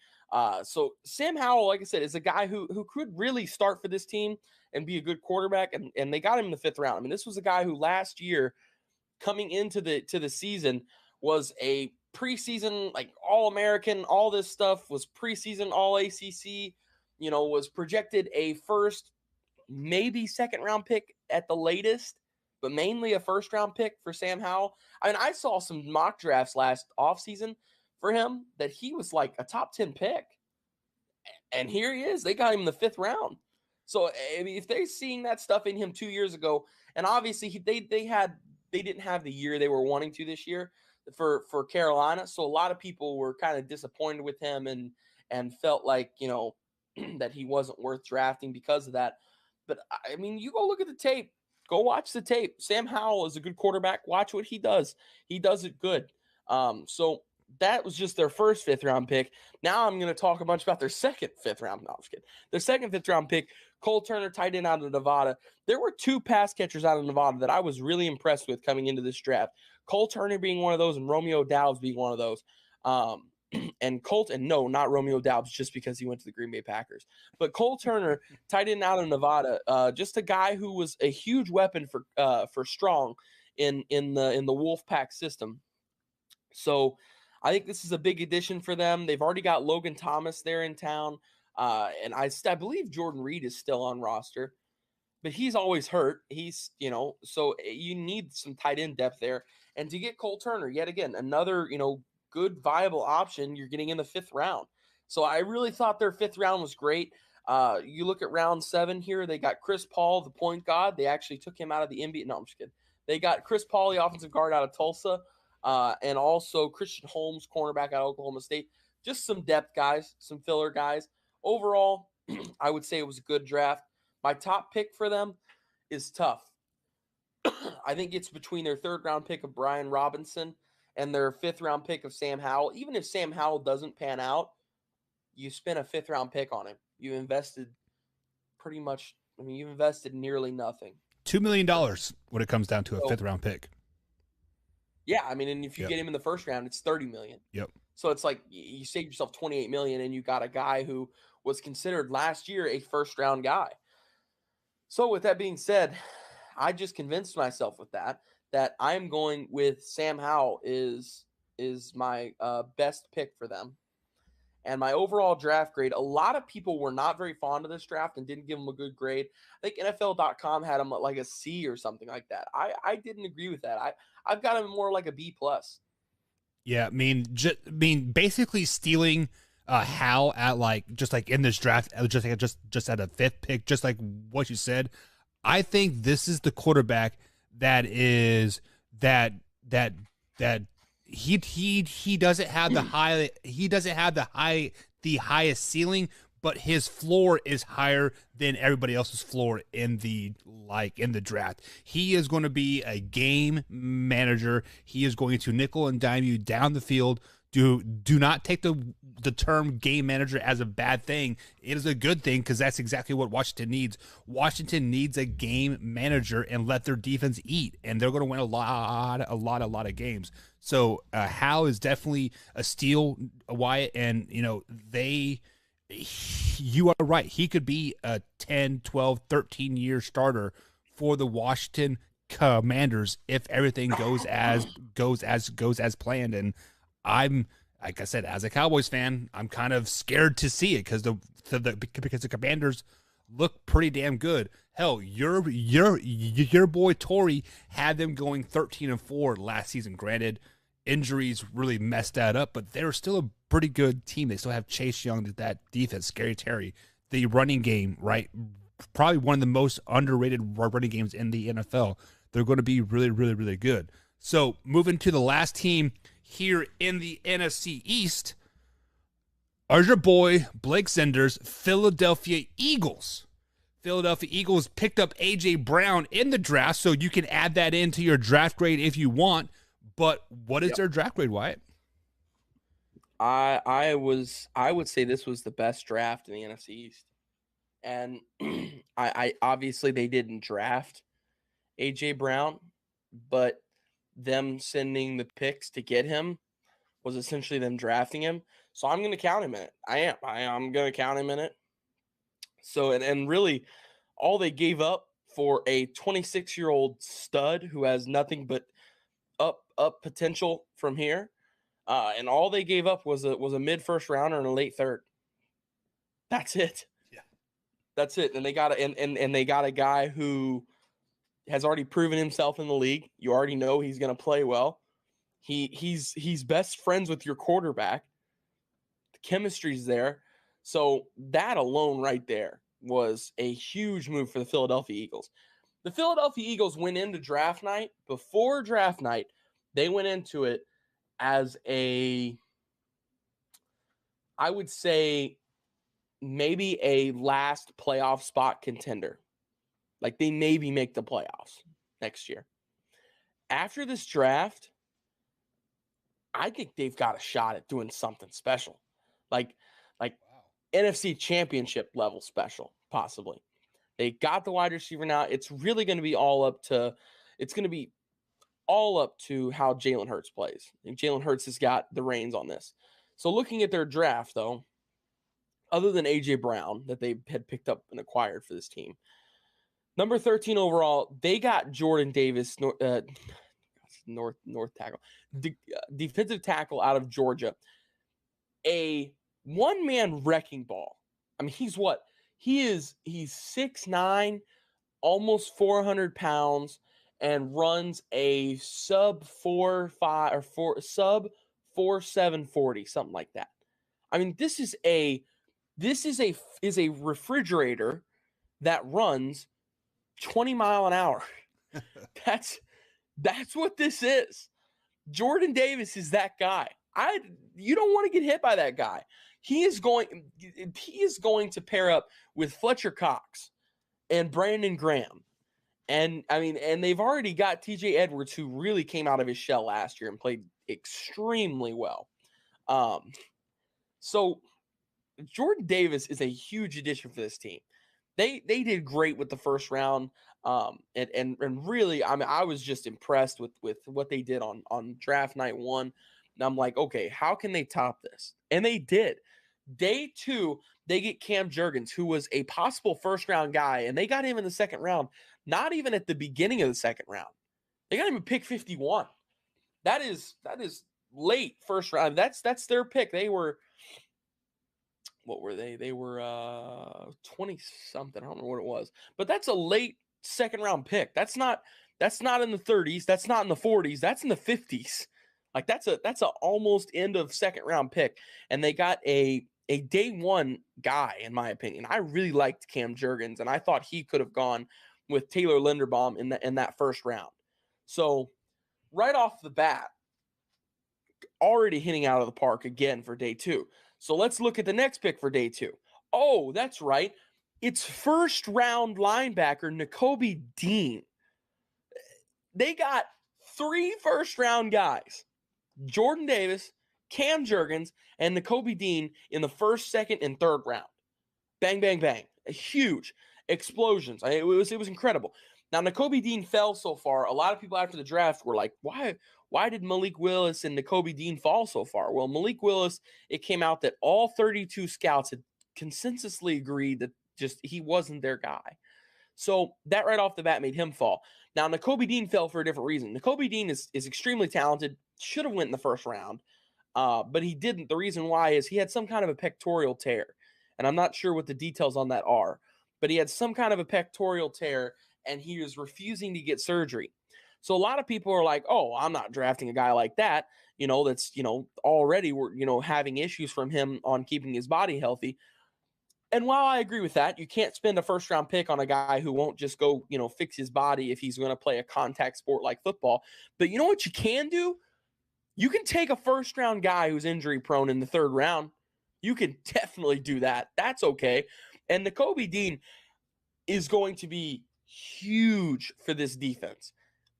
So Sam Howell, like I said, is a guy who could really start for this team and be a good quarterback, and they got him in the 5th round. I mean, this was a guy who last year, coming into the season, was a preseason, like, All-American, all this stuff, was preseason All-ACC, was projected a first, maybe 2nd round pick at the latest, but mainly a 1st round pick for Sam Howell. I mean, I saw some mock drafts last offseason for him that he was like a top 10 pick. And here he is. They got him in the 5th round. So, I mean, if they're seeing that stuff in him 2 years ago, and obviously they didn't have the year they were wanting to this year for Carolina. So a lot of people were kind of disappointed with him and felt like, that he wasn't worth drafting because of that. But I mean, you go look at the tape, go watch the tape. Sam Howell is a good quarterback. Watch what he does. He does it good. So that was just their first 5th round pick. Now I'm going to talk a bunch about their second 5th round. No, I'm just kidding. Their second 5th round pick, Cole Turner, tight end out of Nevada. There were 2 pass catchers out of Nevada that I was really impressed with coming into this draft. Cole Turner being one of those, and Romeo Doubs being one of those. No, not Romeo Doubs, just because he went to the Green Bay Packers. But Cole Turner, tight end out of Nevada, just a guy who was a huge weapon for Strong in the Wolfpack system. So I think this is a big addition for them. They've already got Logan Thomas there in town, and I believe Jordan Reed is still on roster, but he's always hurt. He's so you need some tight end depth there, and to get Cole Turner yet again, another good viable option, you're getting in the 5th round. So I really thought their 5th round was great. You look at round 7 here, they got Chris Paul, the point guard. They actually took him out of the NBA. No, I'm just kidding. They got Chris Paul, the offensive guard out of Tulsa, and also Christian Holmes, cornerback out of Oklahoma State. Just some depth guys, some filler guys. Overall, I would say it was a good draft. My top pick for them is tough. I think it's between their 3rd round pick of Brian Robinson and their 5th round pick of Sam Howell. Even if Sam Howell doesn't pan out, you spent a 5th round pick on him. You invested you've invested nearly nothing. $2 million when it comes down to a 5th round pick. Yeah, I mean, and if you get him in the 1st round, it's $30 million. Yep. So it's like you saved yourself $28 million, and you got a guy who was considered last year a 1st round guy. So with that being said, I just convinced myself with that I'm going with Sam Howell is my best pick for them. And my overall draft grade, a lot of people were not very fond of this draft and didn't give him a good grade. I think NFL.com had him like a C or something like that. I didn't agree with that. I've got him more like a B+. Yeah, I mean, basically stealing Howell at just in this draft, just at a 5th pick, just like what you said. I think this is the quarterback that is that he doesn't have the highest ceiling, but his floor is higher than everybody else's floor in the draft. He is going to be a game manager. He is going to nickel and dime you down the field. Do not take the term game manager as a bad thing. It is a good thing, because that's exactly what Washington needs. Washington needs a game manager and let their defense eat, and they're going to win a lot of games. So Hal is definitely a steal, Wyatt, and you are right. He could be a 10, 12, 13 year starter for the Washington Commanders if everything goes as planned. And I'm, like I said, as a Cowboys fan, I'm kind of scared to see it because the Commanders look pretty damn good. Hell, your boy Torrey had them going 13-4 last season. Granted, injuries really messed that up, but they're still a pretty good team. They still have Chase Young, that defense, Scary Terry, the running game, right probably one of the most underrated running games in the NFL. They're going to be really, really, really good. So moving to the last team here in the NFC East are your boy Blake Zender's Philadelphia Eagles. Philadelphia Eagles picked up A.J. Brown in the draft, so you can add that into your draft grade if you want. But what is their draft grade, Wyatt? I would say this was the best draft in the NFC East. And I obviously they didn't draft A.J. Brown, but them sending the picks to get him was essentially them drafting him. So I'm going to count him in it. I'm going to count him in it. So, and really all they gave up for a 26-year-old stud who has nothing but up potential from here. And all they gave up was a mid-first rounder and a late third. That's it. Yeah. That's it. And they got and they got a guy who has already proven himself in the league. You already know he's going to play well. He's best friends with your quarterback. The chemistry's there. So that alone right there was a huge move for the Philadelphia Eagles. The Philadelphia Eagles went into draft night. Before draft night, they went into it as I would say, maybe a last playoff spot contender. Like they maybe make the playoffs next year. After this draft, I think they've got a shot at doing something special. Like NFC championship level special, possibly. They got the wide receiver now. It's really going to be all up to how Jalen Hurts plays. And Jalen Hurts has got the reins on this. So looking at their draft, though, other than A.J. Brown that they had picked up and acquired for this team, number 13 overall, they got Jordan Davis, north tackle, defensive tackle out of Georgia. A one-man wrecking ball. I mean, he's 6'9", almost 400 pounds, and runs a sub 4.5 or sub 4.7 40, something like that. I mean, this is a refrigerator that runs 20 mile an hour. That's what this is. Jordan Davis is that guy. You don't want to get hit by that guy. He is going to pair up with Fletcher Cox and Brandon Graham. And I mean, and they've already got TJ Edwards, who really came out of his shell last year and played extremely well. So Jordan Davis is a huge addition for this team. They did great with the first round. And really, I mean, I was just impressed with what they did on draft night 1. And I'm like, okay, how can they top this? And they did. Day 2, they get Cam Jurgens, who was a possible first round guy, and they got him in the second round, not even at the beginning of the second round. They got him at pick 51. That is late first round. That's their pick. They were, what were they? They were 20 something. I don't know what it was, but that's a late second round pick. That's not in the 30s. That's not in the 40s. That's in the 50s. Like that's a almost end of second round pick. And they got a day 1 guy, in my opinion. I really liked Cam Jurgens, and I thought he could have gone with Taylor Linderbaum in that first round. So right off the bat, already hitting out of the park again for day 2. So let's look at the next pick for day 2. Oh, that's right. It's first round linebacker Nakobe Dean. They got 3 first round guys: Jordan Davis, Cam Jurgens, and Nakobe Dean in the first, second, and third round. Bang, bang, bang. Huge explosions. It was incredible. Now, Nakobe Dean fell so far. A lot of people after the draft were like, why did Malik Willis and Nakobe Dean fall so far? Well, Malik Willis, it came out that all 32 scouts had consensusly agreed that just he wasn't their guy. So that right off the bat made him fall. Now, Nakobe Dean fell for a different reason. Nakobe Dean is extremely talented, should have went in the first round, but he didn't. The reason why is he had some kind of a pectoral tear, and I'm not sure what the details on that are, but he had some kind of a pectoral tear, and he was refusing to get surgery. So a lot of people are like, oh, I'm not drafting a guy like that, that's, already we're, having issues from him on keeping his body healthy. And while I agree with that, you can't spend a first-round pick on a guy who won't just go, fix his body if he's going to play a contact sport like football. But you know what you can do? You can take a first-round guy who's injury-prone in the third round. You can definitely do that. That's okay. And Nakobe Dean is going to be huge for this defense.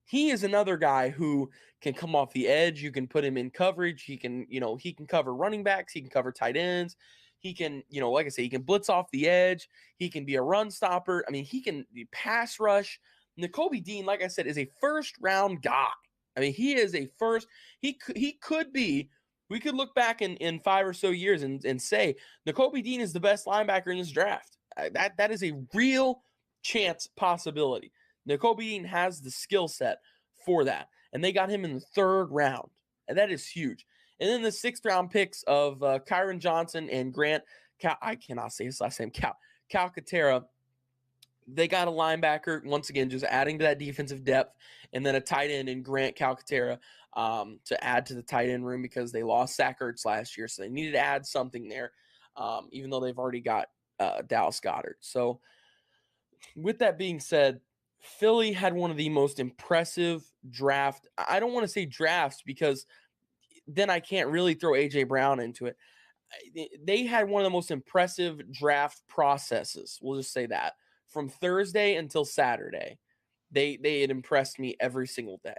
He is another guy who can come off the edge. You can put him in coverage. He can cover running backs. He can cover tight ends. He can, like I say, he can blitz off the edge. He can be a run stopper. I mean, he can pass rush. Nakobe Dean, like I said, is a first-round guy. I mean, he is a first. He could be. We could look back in 5 or so years and say Nakobe Dean is the best linebacker in this draft. That is a real chance possibility. Nakobe Dean has the skill set for that, and they got him in the 3rd round, and that is huge. And then the 6th round picks of Kyron Johnson and Grant. I cannot say his last name. Calcaterra. They got a linebacker, once again, just adding to that defensive depth, and then a tight end in Grant Calcaterra to add to the tight end room because they lost Zach Ertz last year, so they needed to add something there, even though they've already got Dallas Goedert. So with that being said, Philly had one of the most impressive draft. I don't want to say drafts because then I can't really throw A.J. Brown into it. They had one of the most impressive draft processes. We'll just say that. From Thursday until Saturday, they had impressed me every single day.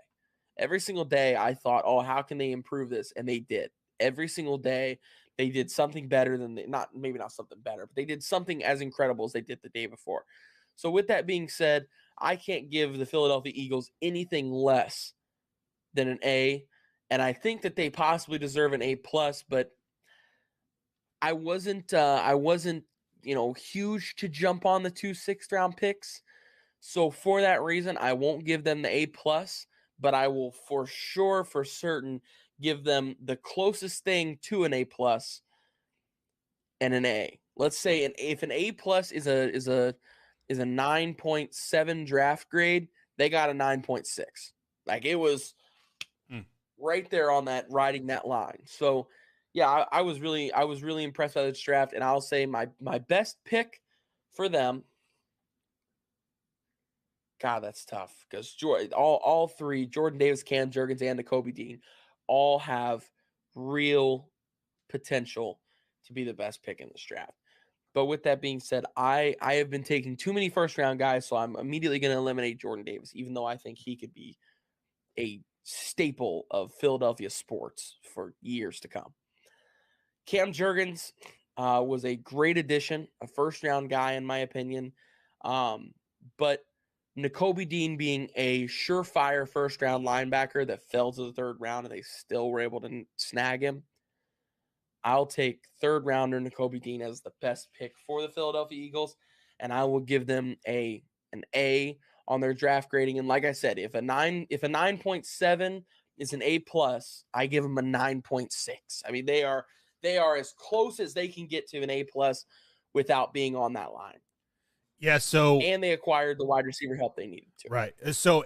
Every single day I thought, oh, how can they improve this? And they did. Every single day they did something better than maybe not something better, but they did something as incredible as they did the day before. So with that being said, I can't give the Philadelphia Eagles anything less than an A, and I think that they possibly deserve an A+, but I wasn't huge to jump on the 2 6th round picks. So for that reason, I won't give them the A+, but I will for certain give them the closest thing to an A+ and an A. Let's say if an A+ is a 9.7 draft grade, they got a 9.6. Like it was right there on that, riding that line. So yeah, I was really impressed by this draft, and I'll say my best pick for them. God, that's tough because all 3, Jordan Davis, Cam Jurgens, and Nakobe Dean, all have real potential to be the best pick in this draft. But with that being said, I have been taking too many first-round guys, so I'm immediately going to eliminate Jordan Davis, even though I think he could be a staple of Philadelphia sports for years to come. Cam Jurgens was a great addition, a first-round guy in my opinion. But Nakobe Dean being a surefire first-round linebacker that fell to the 3rd round and they still were able to snag him, I'll take 3rd rounder Nakobe Dean as the best pick for the Philadelphia Eagles, and I will give them an A on their draft grading. And like I said, if a 9.7 is an A+, I give them a 9.6. I mean, they are as close as they can get to an A+ without being on that line. Yeah, and they acquired the wide receiver help they needed to. Right. So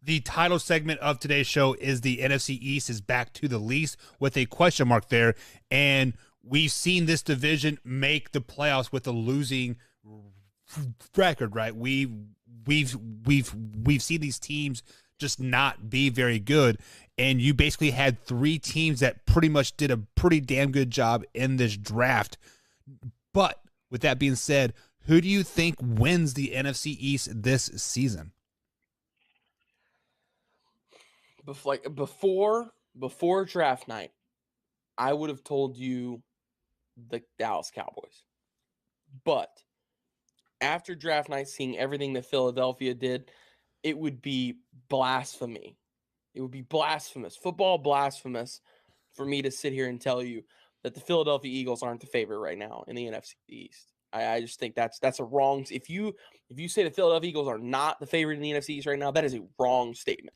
the title segment of today's show is the NFC East is back to the least with a question mark there, and we've seen this division make the playoffs with a losing record, right? We've seen these teams just not be very good, and you basically had 3 teams that pretty much did a pretty damn good job in this draft. But with that being said, who do you think wins the NFC East this season? Before draft night, I would have told you the Dallas Cowboys. But after draft night, seeing everything that Philadelphia did, it would be blasphemy. It would be blasphemous, football blasphemous, for me to sit here and tell you that the Philadelphia Eagles aren't the favorite right now in the NFC East. I just think that's a wrong. If you say the Philadelphia Eagles are not the favorite in the NFC East right now, that is a wrong statement.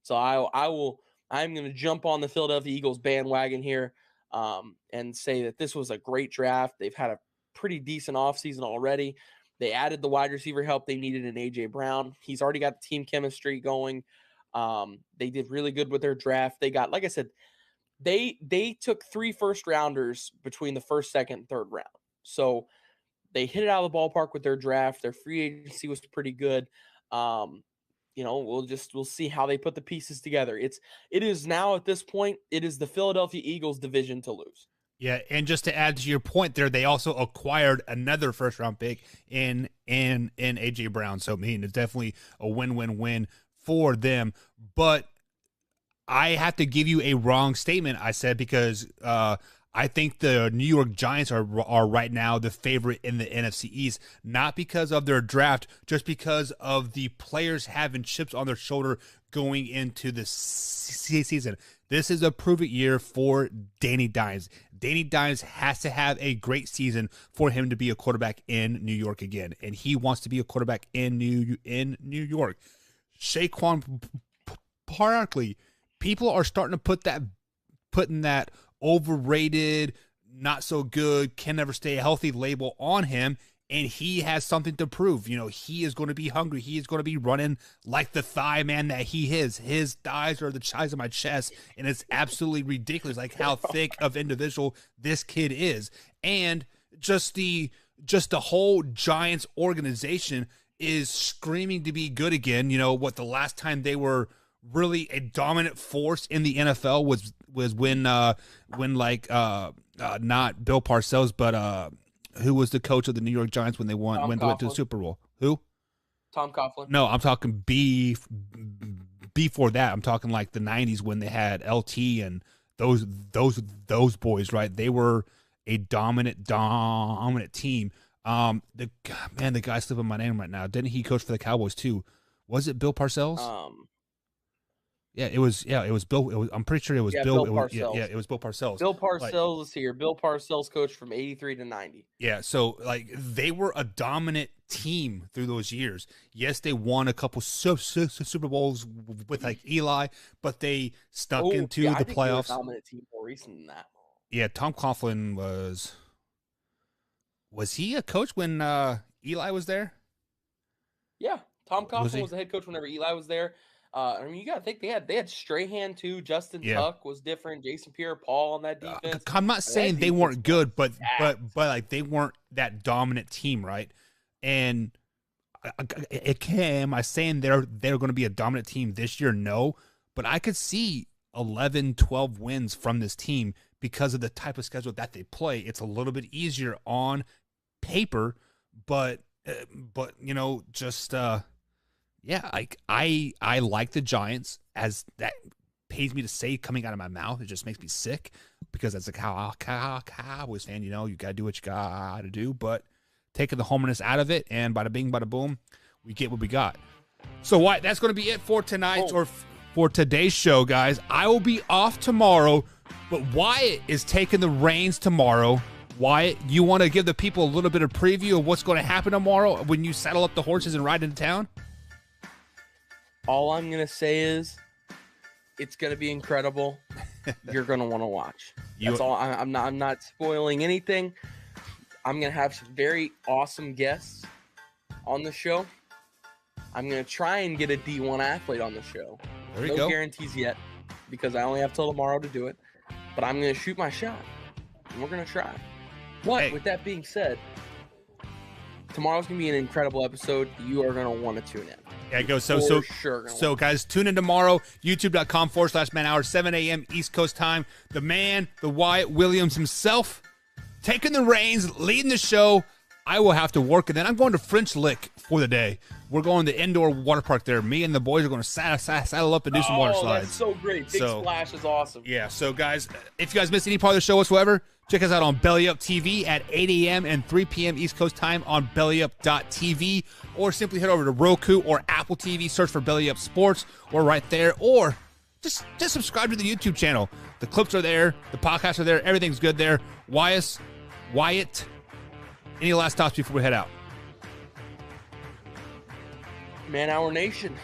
So I'm going to jump on the Philadelphia Eagles bandwagon here and say that this was a great draft. They've had a pretty decent offseason already. They added the wide receiver help they needed in A.J. Brown. He's already got the team chemistry going. They did really good with their draft. They got, like I said, they took 3 first-rounders between the 1st, 2nd, and 3rd round. So they hit it out of the ballpark with their draft. Their free agency was pretty good. We'll see how they put the pieces together. It is now at this point, it is the Philadelphia Eagles division to lose. Yeah, and just to add to your point there, they also acquired another first-round pick in A.J. Brown. So, I mean, it's definitely a win-win-win for them. But I have to give you a wrong statement, I said, because I think the New York Giants are right now the favorite in the NFC East, not because of their draft, just because of the players having chips on their shoulder going into the season. This is a prove-it year for Danny Dimes. Danny Dimes has to have a great season for him to be a quarterback in New York again, and he wants to be a quarterback in New York. Saquon Barkley, people are starting to putting that overrated, not so good, can never stay healthy label on him, and he has something to prove. You know, he is going to be hungry. He is going to be running like the thigh man that he is. His thighs are the size of my chest, and it's absolutely ridiculous, like how thick of individual this kid is. And just the whole Giants organization is screaming to be good again. You know what? The last time they were really a dominant force in the NFL was when not Bill Parcells, but who was the coach of the New York Giants when they went to the Super Bowl? Who? Tom Coughlin. No, I'm talking before that. I'm talking like the 90s when they had LT and those boys, right? They were a dominant team. The guy slipping my name right now. Didn't he coach for the Cowboys too? Was it Bill Parcells? It was Bill. I'm pretty sure it was Bill. Bill Parcells. It was Bill Parcells. Bill Parcells is here. Bill Parcells coached from 83 to 90. Yeah, so like they were a dominant team through those years. Yes, they won a couple Super Bowls with like Eli, but they snuck into the playoffs. They were a dominant team more recent than that. Yeah, Tom Coughlin was he a coach when Eli was there? Yeah, Tom Coughlin was the head coach whenever Eli was there. You got to think they had Strahan too. Justin Tuck was different. Jason Pierre-Paul on that defense. I'm not saying they weren't good, but like they weren't that dominant team, right? And am I saying they're going to be a dominant team this year? No, but I could see 11, 12 wins from this team because of the type of schedule that they play. It's a little bit easier on paper, but yeah, I like the Giants, as that pays me to say coming out of my mouth. It just makes me sick because as a Cowboys fan, you got to do what you got to do. But taking the hominess out of it and bada bing, bada boom, we get what we got. So Wyatt, that's going to be it for tonight's or for today's show, guys. I will be off tomorrow, but Wyatt is taking the reins tomorrow. Wyatt, you want to give the people a little bit of preview of what's going to happen tomorrow when you saddle up the horses and ride into town? All I'm going to say is it's going to be incredible. You're going to want to watch. That's all. I'm not spoiling anything. I'm going to have some very awesome guests on the show. I'm going to try and get a D1 athlete on the show. There you go. No guarantees yet because I only have till tomorrow to do it. But I'm going to shoot my shot, and we're going to try. But with that being said, tomorrow's going to be an incredible episode. You are going to want to tune in. Yeah, go. So guys, tune in tomorrow, youtube.com/manhour, 7 a.m. East Coast time. The man, the Wyatt Williams himself, taking the reins, leading the show. I will have to work, and then I'm going to French Lick for the day. We're going to indoor water park there. Me and the boys are going to saddle up and do some water slides. That's so great. Big Splash is awesome. Yeah, so guys, if you guys missed any part of the show whatsoever, check us out on Belly Up TV at 8 a.m. and 3 p.m. East Coast time on bellyup.tv, or simply head over to Roku or Apple TV, search for Belly Up Sports, or right there, or just subscribe to the YouTube channel. The clips are there, the podcasts are there, everything's good there. Wyatt, any last thoughts before we head out? Man Hour Nation.